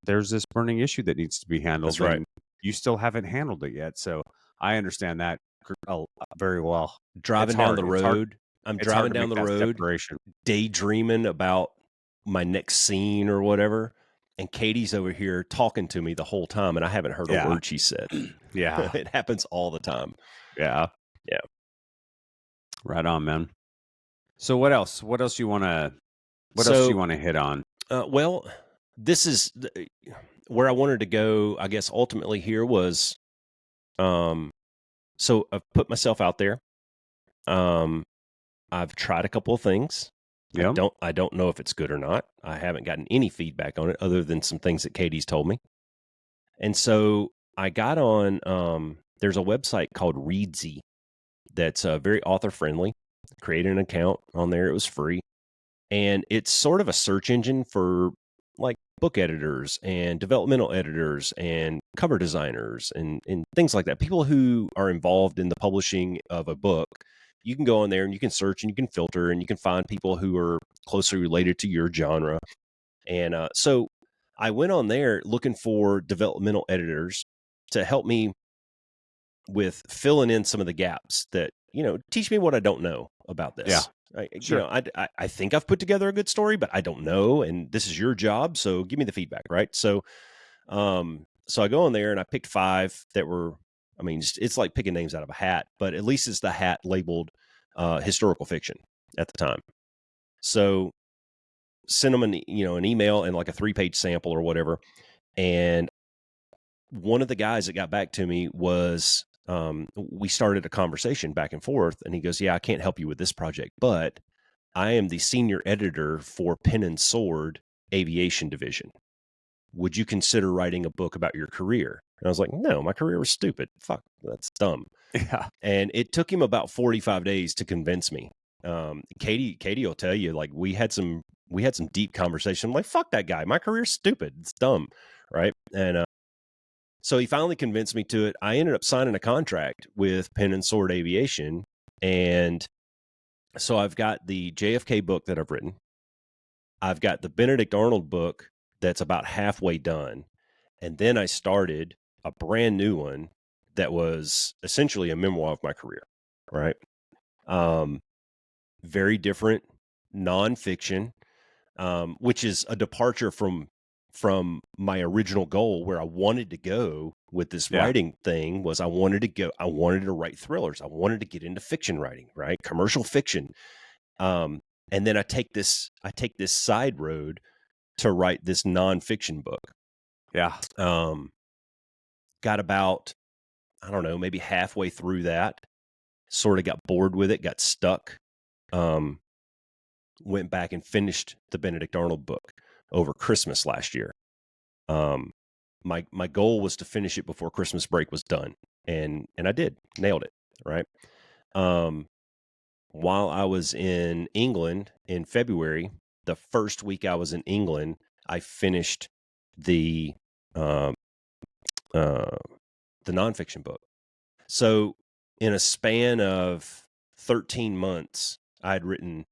Speaker 4: There's this burning issue that needs to be handled.
Speaker 3: That's right.
Speaker 4: And you still haven't handled it yet. So I understand that very well.
Speaker 3: Driving down the road, I'm driving down the road,
Speaker 4: separation.
Speaker 3: Daydreaming about my next scene or whatever. And Katie's over here talking to me the whole time, and I haven't heard a word she said.
Speaker 4: Yeah.
Speaker 3: It happens all the time.
Speaker 4: Yeah.
Speaker 3: Yeah.
Speaker 4: Right on, man. So what else? What else do you want to hit on?
Speaker 3: Well, this is where I wanted to go, I guess, ultimately here was, so I've put myself out there. I've tried a couple of things.
Speaker 4: Yep.
Speaker 3: I don't know if it's good or not. I haven't gotten any feedback on it other than some things that Katie's told me. And so I got on, there's a website called Readsy that's very author friendly. Created an account on there. It was free. And it's sort of a search engine for like book editors and developmental editors and cover designers and things like that. People who are involved in the publishing of a book. You can go on there and you can search and you can filter and you can find people who are closely related to your genre. And so I went on there looking for developmental editors to help me with filling in some of the gaps that, teach me what I don't know about this.
Speaker 4: Yeah. Sure.
Speaker 3: I think I've put together a good story, but I don't know. And this is your job. So give me the feedback. Right. So, so I go on there and I picked 5 that were, it's like picking names out of a hat, but at least it's the hat labeled historical fiction at the time. So send them an email and like a 3-page sample or whatever. And one of the guys that got back to me was, we started a conversation back and forth, and he goes, yeah, I can't help you with this project, but I am the senior editor for Pen and Sword Aviation Division. Would you consider writing a book about your career? And I was like, no, my career was stupid. Fuck, that's dumb.
Speaker 4: Yeah.
Speaker 3: And it took him about 45 days to convince me. Katie will tell you, like, we had some deep conversation. I'm like, fuck that guy. My career's stupid. It's dumb. Right. And So he finally convinced me to it. I ended up signing a contract with Pen and Sword Aviation. And so I've got the JFK book that I've written. I've got the Benedict Arnold book that's about halfway done. And then I started a brand new one that was essentially a memoir of my career, right? Very different, nonfiction, which is a departure from my original goal where I wanted to go with this writing thing. Was I wanted to write thrillers. I wanted to get into fiction writing, right? Commercial fiction. And then I take this side road to write this nonfiction book.
Speaker 4: Yeah.
Speaker 3: Got about, I don't know, maybe halfway through that, sort of got bored with it, got stuck. Went back and finished the Benedict Arnold book over Christmas last year. My goal was to finish it before Christmas break was done. And I did, nailed it. Right. While I was in England in February, the first week I was in England, I finished the nonfiction book. So in a span of 13 months, I had written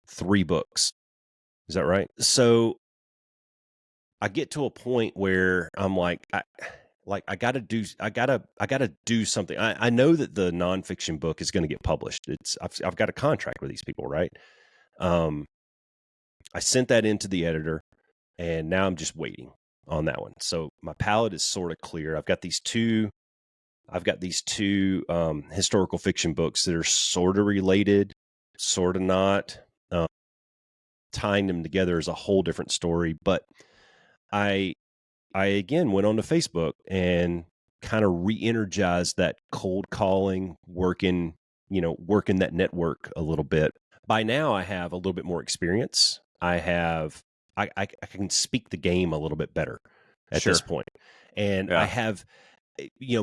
Speaker 3: 3 books. Is that right? So I get to a point where I'm like, I gotta do something. I know that the nonfiction book is going to get published. I've got a contract with these people, right? I sent that into the editor, and now I'm just waiting on that one. So my palette is sort of clear. I've got these two historical fiction books that are sort of related, sort of not. Tying them together is a whole different story. But I again went onto Facebook and kind of re-energized that cold calling, working that network a little bit. By now I have a little bit more experience. I can speak the game a little bit better at this point. And I have,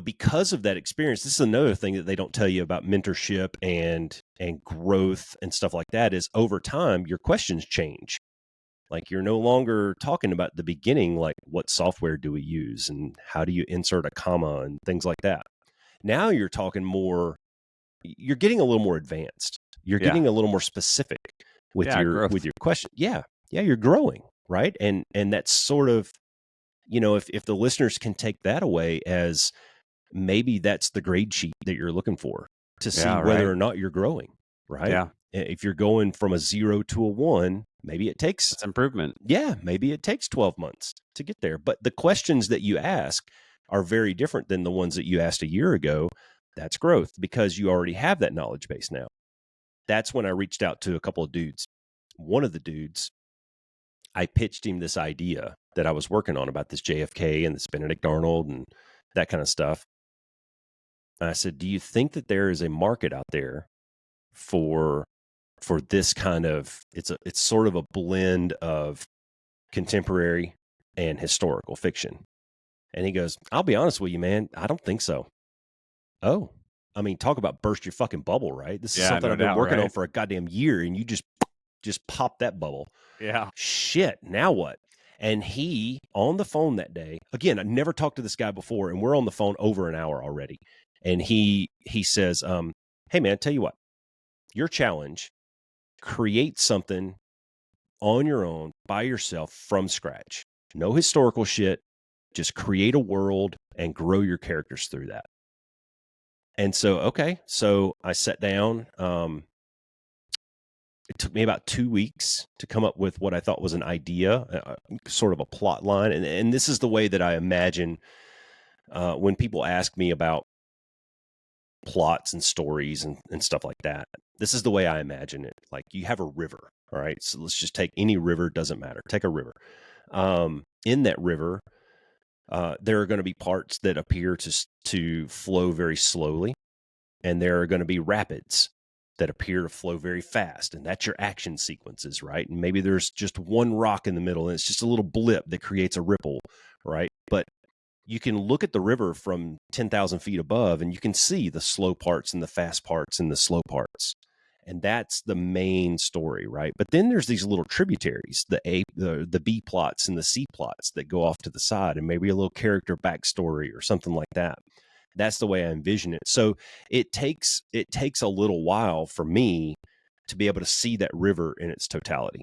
Speaker 3: because of that experience, this is another thing that they don't tell you about mentorship and growth and stuff like that, is over time, your questions change. Like, you're no longer talking about the beginning, like what software do we use and how do you insert a comma and things like that. Now you're talking more, you're getting a little more advanced. You're getting a little more specific with your question. Yeah. Yeah. You're growing. Right. And that's sort of, if the listeners can take that away as maybe that's the grade sheet that you're looking for to see whether or not you're growing. Right. Yeah. If you're going from a 0 to a 1, maybe it takes
Speaker 4: improvement.
Speaker 3: Yeah. Maybe it takes 12 months to get there. But the questions that you ask are very different than the ones that you asked a year ago. That's growth because you already have that knowledge base now. That's when I reached out to a couple of dudes. One of the dudes, I pitched him this idea that I was working on about this JFK and this Benedict Arnold and that kind of stuff. And I said, do you think that there is a market out there for this kind of, it's sort of a blend of contemporary and historical fiction? And he goes, I'll be honest with you, man, I don't think so. Oh, I mean, talk about burst your fucking bubble, right? This is something I've been working on for a goddamn year, and you just pop that bubble.
Speaker 4: Yeah.
Speaker 3: Shit, now what? And he, on the phone that day, again, I never talked to this guy before, and we're on the phone over an hour already. And he says, hey man, tell you what, your challenge, create something on your own by yourself from scratch. No historical shit. Just create a world and grow your characters through that. And so, okay. So I sat down. It took me about 2 weeks to come up with what I thought was an idea, sort of a plot line. And this is the way that I imagine when people ask me about plots and stories and stuff like that. This is the way I imagine it. Like, you have a river, all right? So let's just take any river, doesn't matter. Take a river. In that river, there are going to be parts that appear to flow very slowly, and there are going to be rapids that appear to flow very fast, and that's your action sequences, right? And maybe there's just one rock in the middle, and it's just a little blip that creates a ripple, right? But you can look at the river from 10,000 feet above, and you can see the slow parts and the fast parts and the slow parts. And that's the main story, right? But then there's these little tributaries, the B plots and the C plots that go off to the side, and maybe a little character backstory or something like that. That's the way I envision it. So it takes a little while for me to be able to see that river in its totality,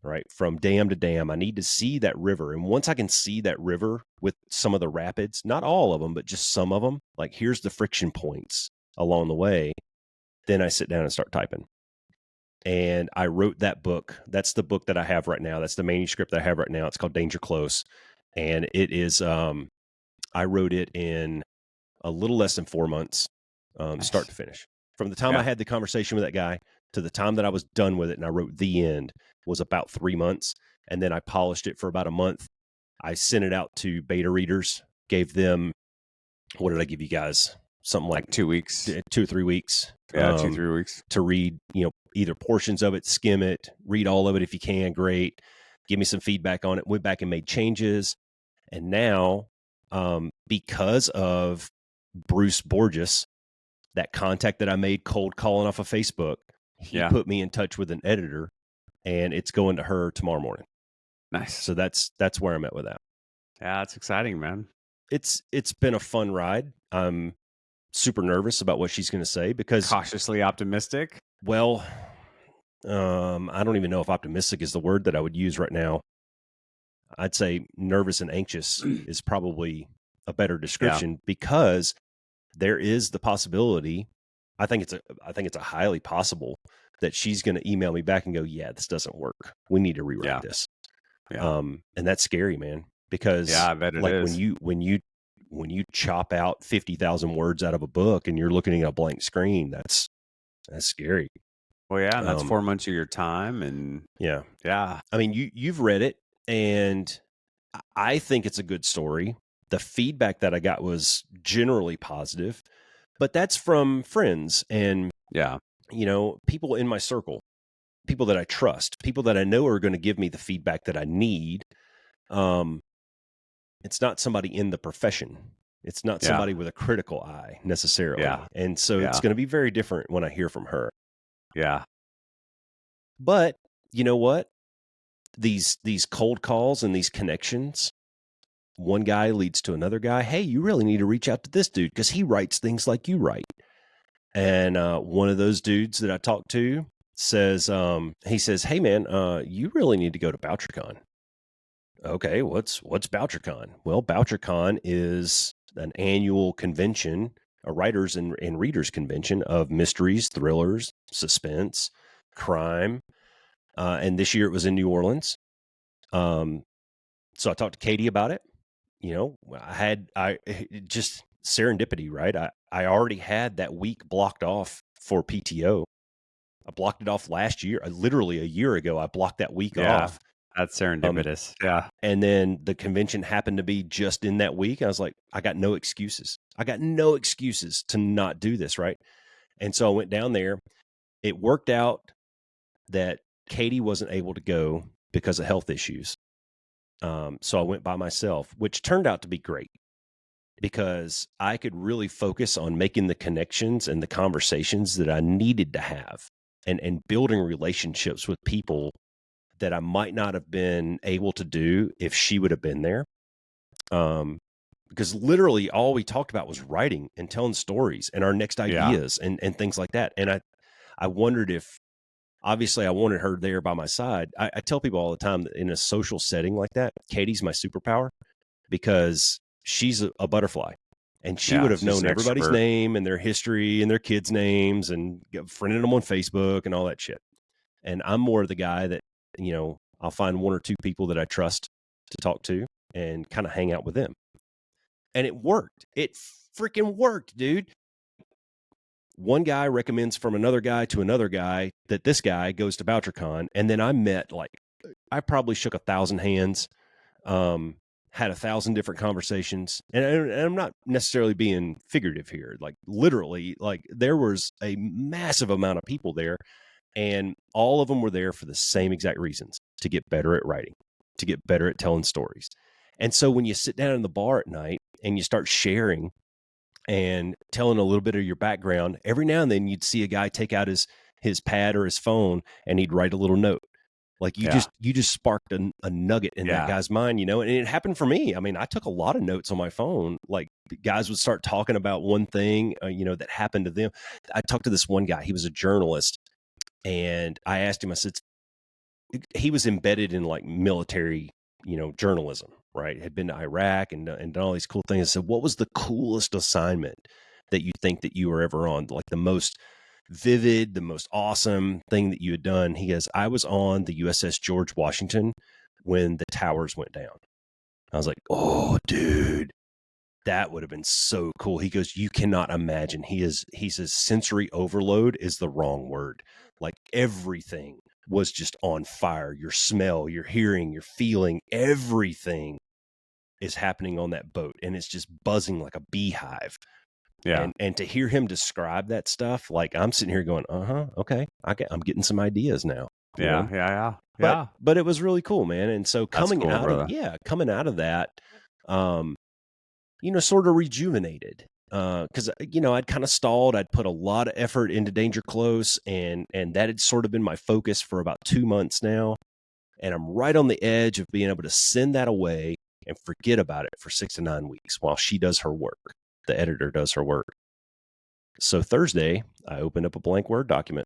Speaker 3: right? From dam to dam, I need to see that river. And once I can see that river with some of the rapids, not all of them, but just some of them, like here's the friction points along the way, then I sit down and start typing. And I wrote that book. That's the book that I have right now. That's the manuscript that I have right now. It's called Danger Close. And it is, I wrote it in a little less than 4 months,
Speaker 4: Nice.
Speaker 3: start to finish. From the time I had the conversation with that guy to the time that I was done with it and I wrote the end was about 3 months. And then I polished it for about a month. I sent it out to beta readers, gave them, what did I give you guys? Something like
Speaker 4: 2 weeks.
Speaker 3: 2 or 3 weeks.
Speaker 4: Yeah, 2-3 weeks.
Speaker 3: To read, either portions of it, skim it, read all of it if you can, great. Give me some feedback on it. Went back and made changes. And now, because of Bruce Borges, that contact that I made cold calling off of Facebook, he put me in touch with an editor, and it's going to her tomorrow morning.
Speaker 4: Nice.
Speaker 3: So that's where I'm at with that.
Speaker 4: Yeah, it's exciting, man.
Speaker 3: It's been a fun ride. I'm super nervous about what she's going to say because
Speaker 4: Cautiously optimistic.
Speaker 3: Well, I don't even know if optimistic is the word that I would use right now. I'd say nervous and anxious is probably a better description because there is the possibility. I think it's a highly possible that she's going to email me back and go, "Yeah, this doesn't work. We need to rewrite this."
Speaker 4: Yeah.
Speaker 3: And that's scary, man. Because
Speaker 4: I bet it is.
Speaker 3: when you chop out 50,000 words out of a book and you're looking at a blank screen, that's scary.
Speaker 4: Well, yeah, and that's 4 months of your time, and
Speaker 3: yeah.
Speaker 4: I
Speaker 3: mean, you've read it, and I think it's a good story. The feedback that I got was generally positive, but that's from friends and people in my circle, people that I trust, people that I know are going to give me the feedback that I need. It's not somebody in the profession. It's not somebody with a critical eye necessarily. And so it's going to be very different when I hear from her.
Speaker 4: Yeah.
Speaker 3: But you know what? These cold calls and these connections, one guy leads to another guy. Hey, you really need to reach out to this dude because he writes things like you write. And one of those dudes that I talked to says, he says, "Hey man, you really need to go to BoucherCon." Okay, what's BoucherCon? Well, BoucherCon is an annual convention, a writers and readers convention of mysteries, thrillers, suspense, crime. And this year it was in New Orleans. So I talked to Katie about it. I just serendipity, right? I already had that week blocked off for PTO. I blocked it off last year. Literally a year ago, I blocked that week off.
Speaker 4: That's serendipitous.
Speaker 3: And then the convention happened to be just in that week. I was like, I got no excuses. I got no excuses to not do this, right? And so I went down there. It worked out that Katie wasn't able to go because of health issues. So I went by myself, which turned out to be great because I could really focus on making the connections and the conversations that I needed to have and building relationships with people that I might not have been able to do if she would have been there. Because literally all we talked about was writing and telling stories and our next ideas and things like that. And I wondered if, obviously I wanted her there by my side. I tell people all the time that in a social setting like that, Katie's my superpower because she's a butterfly. And she would have known everybody's name and their history and their kids' names and friended them on Facebook and all that shit. And I'm more of the guy that, I'll find one or two people that I trust to talk to and kind of hang out with them. And it worked. It freaking worked, dude. One guy recommends from another guy to another guy that this guy goes to BoucherCon. And then I probably shook 1,000 hands, had 1,000 different conversations. And I'm not necessarily being figurative here. Like literally, like there was a massive amount of people there. And all of them were there for the same exact reasons, to get better at writing, to get better at telling stories. And so when you sit down in the bar at night and you start sharing and telling a little bit of your background, every now and then you'd see a guy take out his his pad or his phone and he'd write a little note. Like you just sparked a nugget in that guy's mind, and it happened for me. I mean, I took a lot of notes on my phone. Like guys would start talking about one thing, that happened to them. I talked to this one guy, he was a journalist, and I asked him, I said, he was embedded in like military, journalism, right? Had been to Iraq and done all these cool things. I said, what was the coolest assignment that you think that you were ever on? Like the most vivid, the most awesome thing that you had done? He goes, I was on the USS George Washington when the towers went down. I was like, oh, dude, that would have been so cool. He goes, you cannot imagine. He says sensory overload is the wrong word. Like everything was just on fire. Your smell, your hearing, your feeling, everything is happening on that boat. And it's just buzzing like a beehive. Yeah. And to hear him describe that stuff, like I'm sitting here going, okay, I'm getting some ideas now.
Speaker 4: Yeah.
Speaker 3: But it was really cool, man. And so coming
Speaker 4: cool,
Speaker 3: out of that, sort of rejuvenated. Because I'd kind of stalled. I'd put a lot of effort into Danger Close, and that had sort of been my focus for about 2 months now. And I'm right on the edge of being able to send that away and forget about it for 6 to 9 weeks while she does her work. The editor does her work. So Thursday, I opened up a blank Word document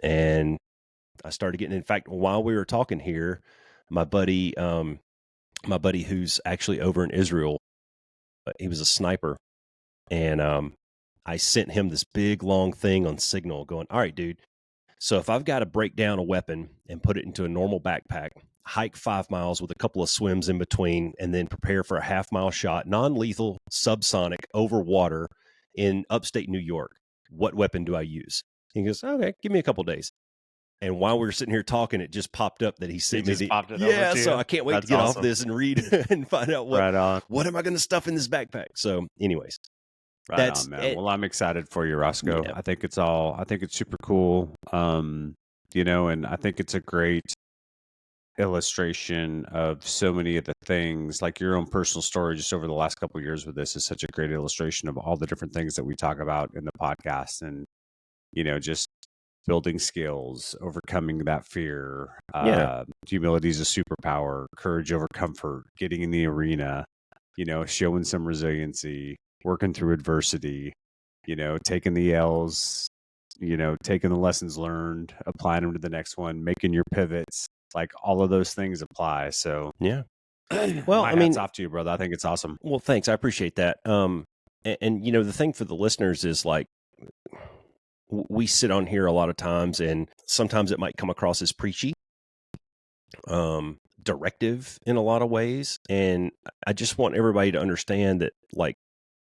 Speaker 3: and I started getting, in fact, while we were talking here, my buddy who's actually over in Israel, he was a sniper. And I sent him this big, long thing on Signal going, all right, dude. So if I've got to break down a weapon and put it into a normal backpack, hike 5 miles with a couple of swims in between, and then prepare for a half-mile shot, non-lethal, subsonic, over water in upstate New York, what weapon do I use? He goes, okay, give me a couple days. And while we were sitting here talking, it just popped up that he sent me the
Speaker 4: popped it over to
Speaker 3: so
Speaker 4: you?
Speaker 3: I can't wait
Speaker 4: That's
Speaker 3: to get
Speaker 4: awesome.
Speaker 3: off this and read and find out what am I going to stuff in this backpack. So anyways,
Speaker 4: Right on, man. Well, I'm excited for you, Roscoe.
Speaker 3: Yeah.
Speaker 4: I think it's super cool. And I think it's a great illustration of so many of the things, like your own personal story just over the last couple of years with this is such a great illustration of all the different things that we talk about in the podcast, and just building skills, overcoming that fear. Humility is a superpower, courage over comfort, getting in the arena, showing some resiliency, working through adversity, taking the L's, taking the lessons learned, applying them to the next one, making your pivots. Like all of those things apply. So
Speaker 3: yeah. Well,
Speaker 4: my hat's off to you, brother. I think it's awesome.
Speaker 3: Well, thanks. I appreciate that. And the thing for the listeners is like, we sit on here a lot of times, and sometimes it might come across as preachy, directive in a lot of ways. And I just want everybody to understand that, like,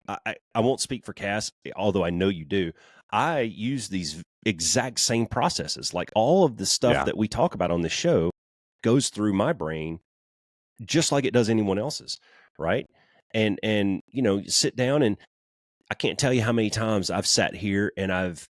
Speaker 3: I won't speak for CAS, although I know you do. I use these exact same processes. Like all of the stuff that we talk about on this show goes through my brain just like it does anyone else's, right? And sit down, and I can't tell you how many times I've sat here and I've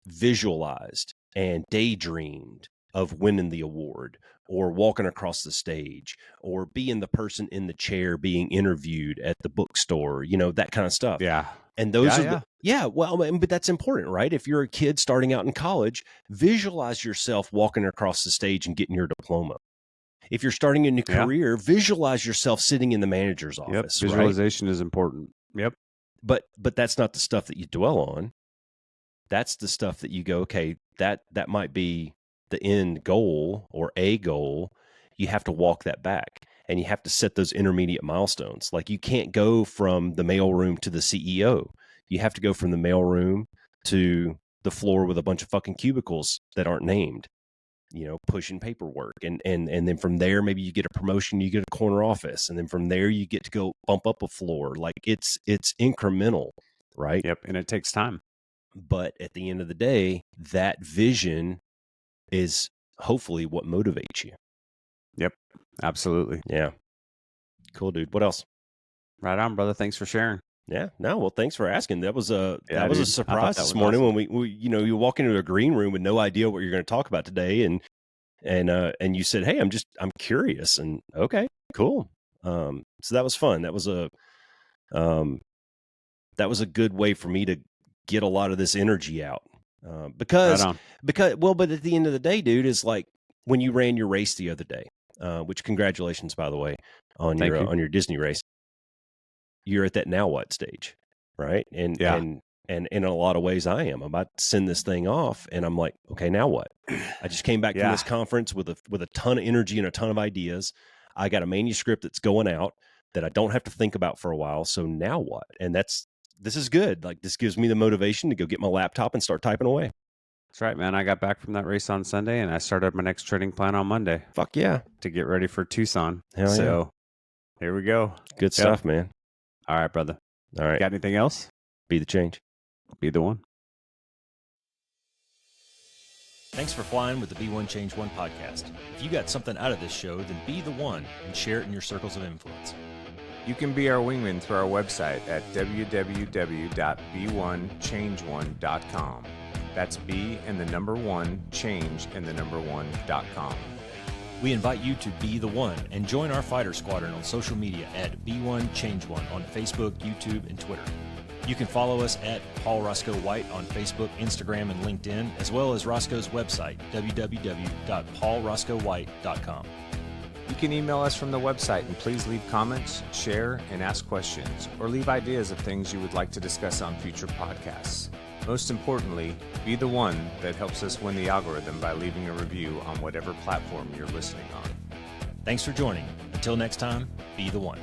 Speaker 3: visualized and daydreamed of winning the award, or walking across the stage, or being the person in the chair being interviewed at the bookstore, that kind of stuff.
Speaker 4: Yeah.
Speaker 3: And those are but that's important, right? If you're a kid starting out in college, visualize yourself walking across the stage and getting your diploma. If you're starting a new career, visualize yourself sitting in the manager's office.
Speaker 4: Visualization is important. Yep.
Speaker 3: But that's not the stuff that you dwell on. That's the stuff that you go, okay, that might be the end goal or a goal. You have to walk that back, and you have to set those intermediate milestones. Like you can't go from the mailroom to the CEO. You have to go from the mailroom to the floor with a bunch of fucking cubicles that aren't named, pushing paperwork. And then from there, maybe you get a promotion, you get a corner office. And then from there, you get to go bump up a floor. Like it's incremental, right?
Speaker 4: Yep. And it takes time.
Speaker 3: But at the end of the day, that vision is hopefully what motivates you.
Speaker 4: Yep. Absolutely.
Speaker 3: Yeah. Cool, dude. What else?
Speaker 4: Right on, brother. Thanks for sharing.
Speaker 3: Yeah. No, well, thanks for asking. That was a surprise this
Speaker 4: morning
Speaker 3: when we you walk into a green room with no idea what you're going to talk about today, and you said, "Hey, I'm curious." And okay, cool. So that was fun. That was a good way for me to get a lot of this energy out. Because but at the end of the day, dude, is like when you ran your race the other day, which congratulations, by the way, on your Disney race. You're at that now what stage, right? And in a lot of ways, I am. I'm about to send this thing off, and I'm like, okay, now what? I just came back from this conference with a ton of energy and a ton of ideas. I got a manuscript that's going out that I don't have to think about for a while. So now what? And this is good. Like, this gives me the motivation to go get my laptop and start typing away.
Speaker 4: That's right, man. I got back from that race on Sunday, and I started my next training plan on Monday.
Speaker 3: Fuck yeah.
Speaker 4: To get ready for Tucson.
Speaker 3: Hell yeah.
Speaker 4: Here we go.
Speaker 3: Good stuff, man.
Speaker 4: All right, brother.
Speaker 3: All right.
Speaker 4: Got anything else?
Speaker 3: Be the change.
Speaker 4: Be the one.
Speaker 1: Thanks for flying with the Be One Change One podcast. If you got something out of this show, then be the one and share it in your circles of influence.
Speaker 2: You can be our wingman through our website at www.be1change1.com. That's B and the number 1, change and the number 1.com.
Speaker 1: We invite you to be the one and join our fighter squadron on social media at Be1Change1 on Facebook, YouTube, and Twitter. You can follow us at Paul Roscoe White on Facebook, Instagram, and LinkedIn, as well as Roscoe's website, www.paulroscoewhite.com.
Speaker 2: You can email us from the website, and please leave comments, share, and ask questions, or leave ideas of things you would like to discuss on future podcasts. Most importantly, be the one that helps us win the algorithm by leaving a review on whatever platform you're listening on.
Speaker 1: Thanks for joining. Until next time, be the one.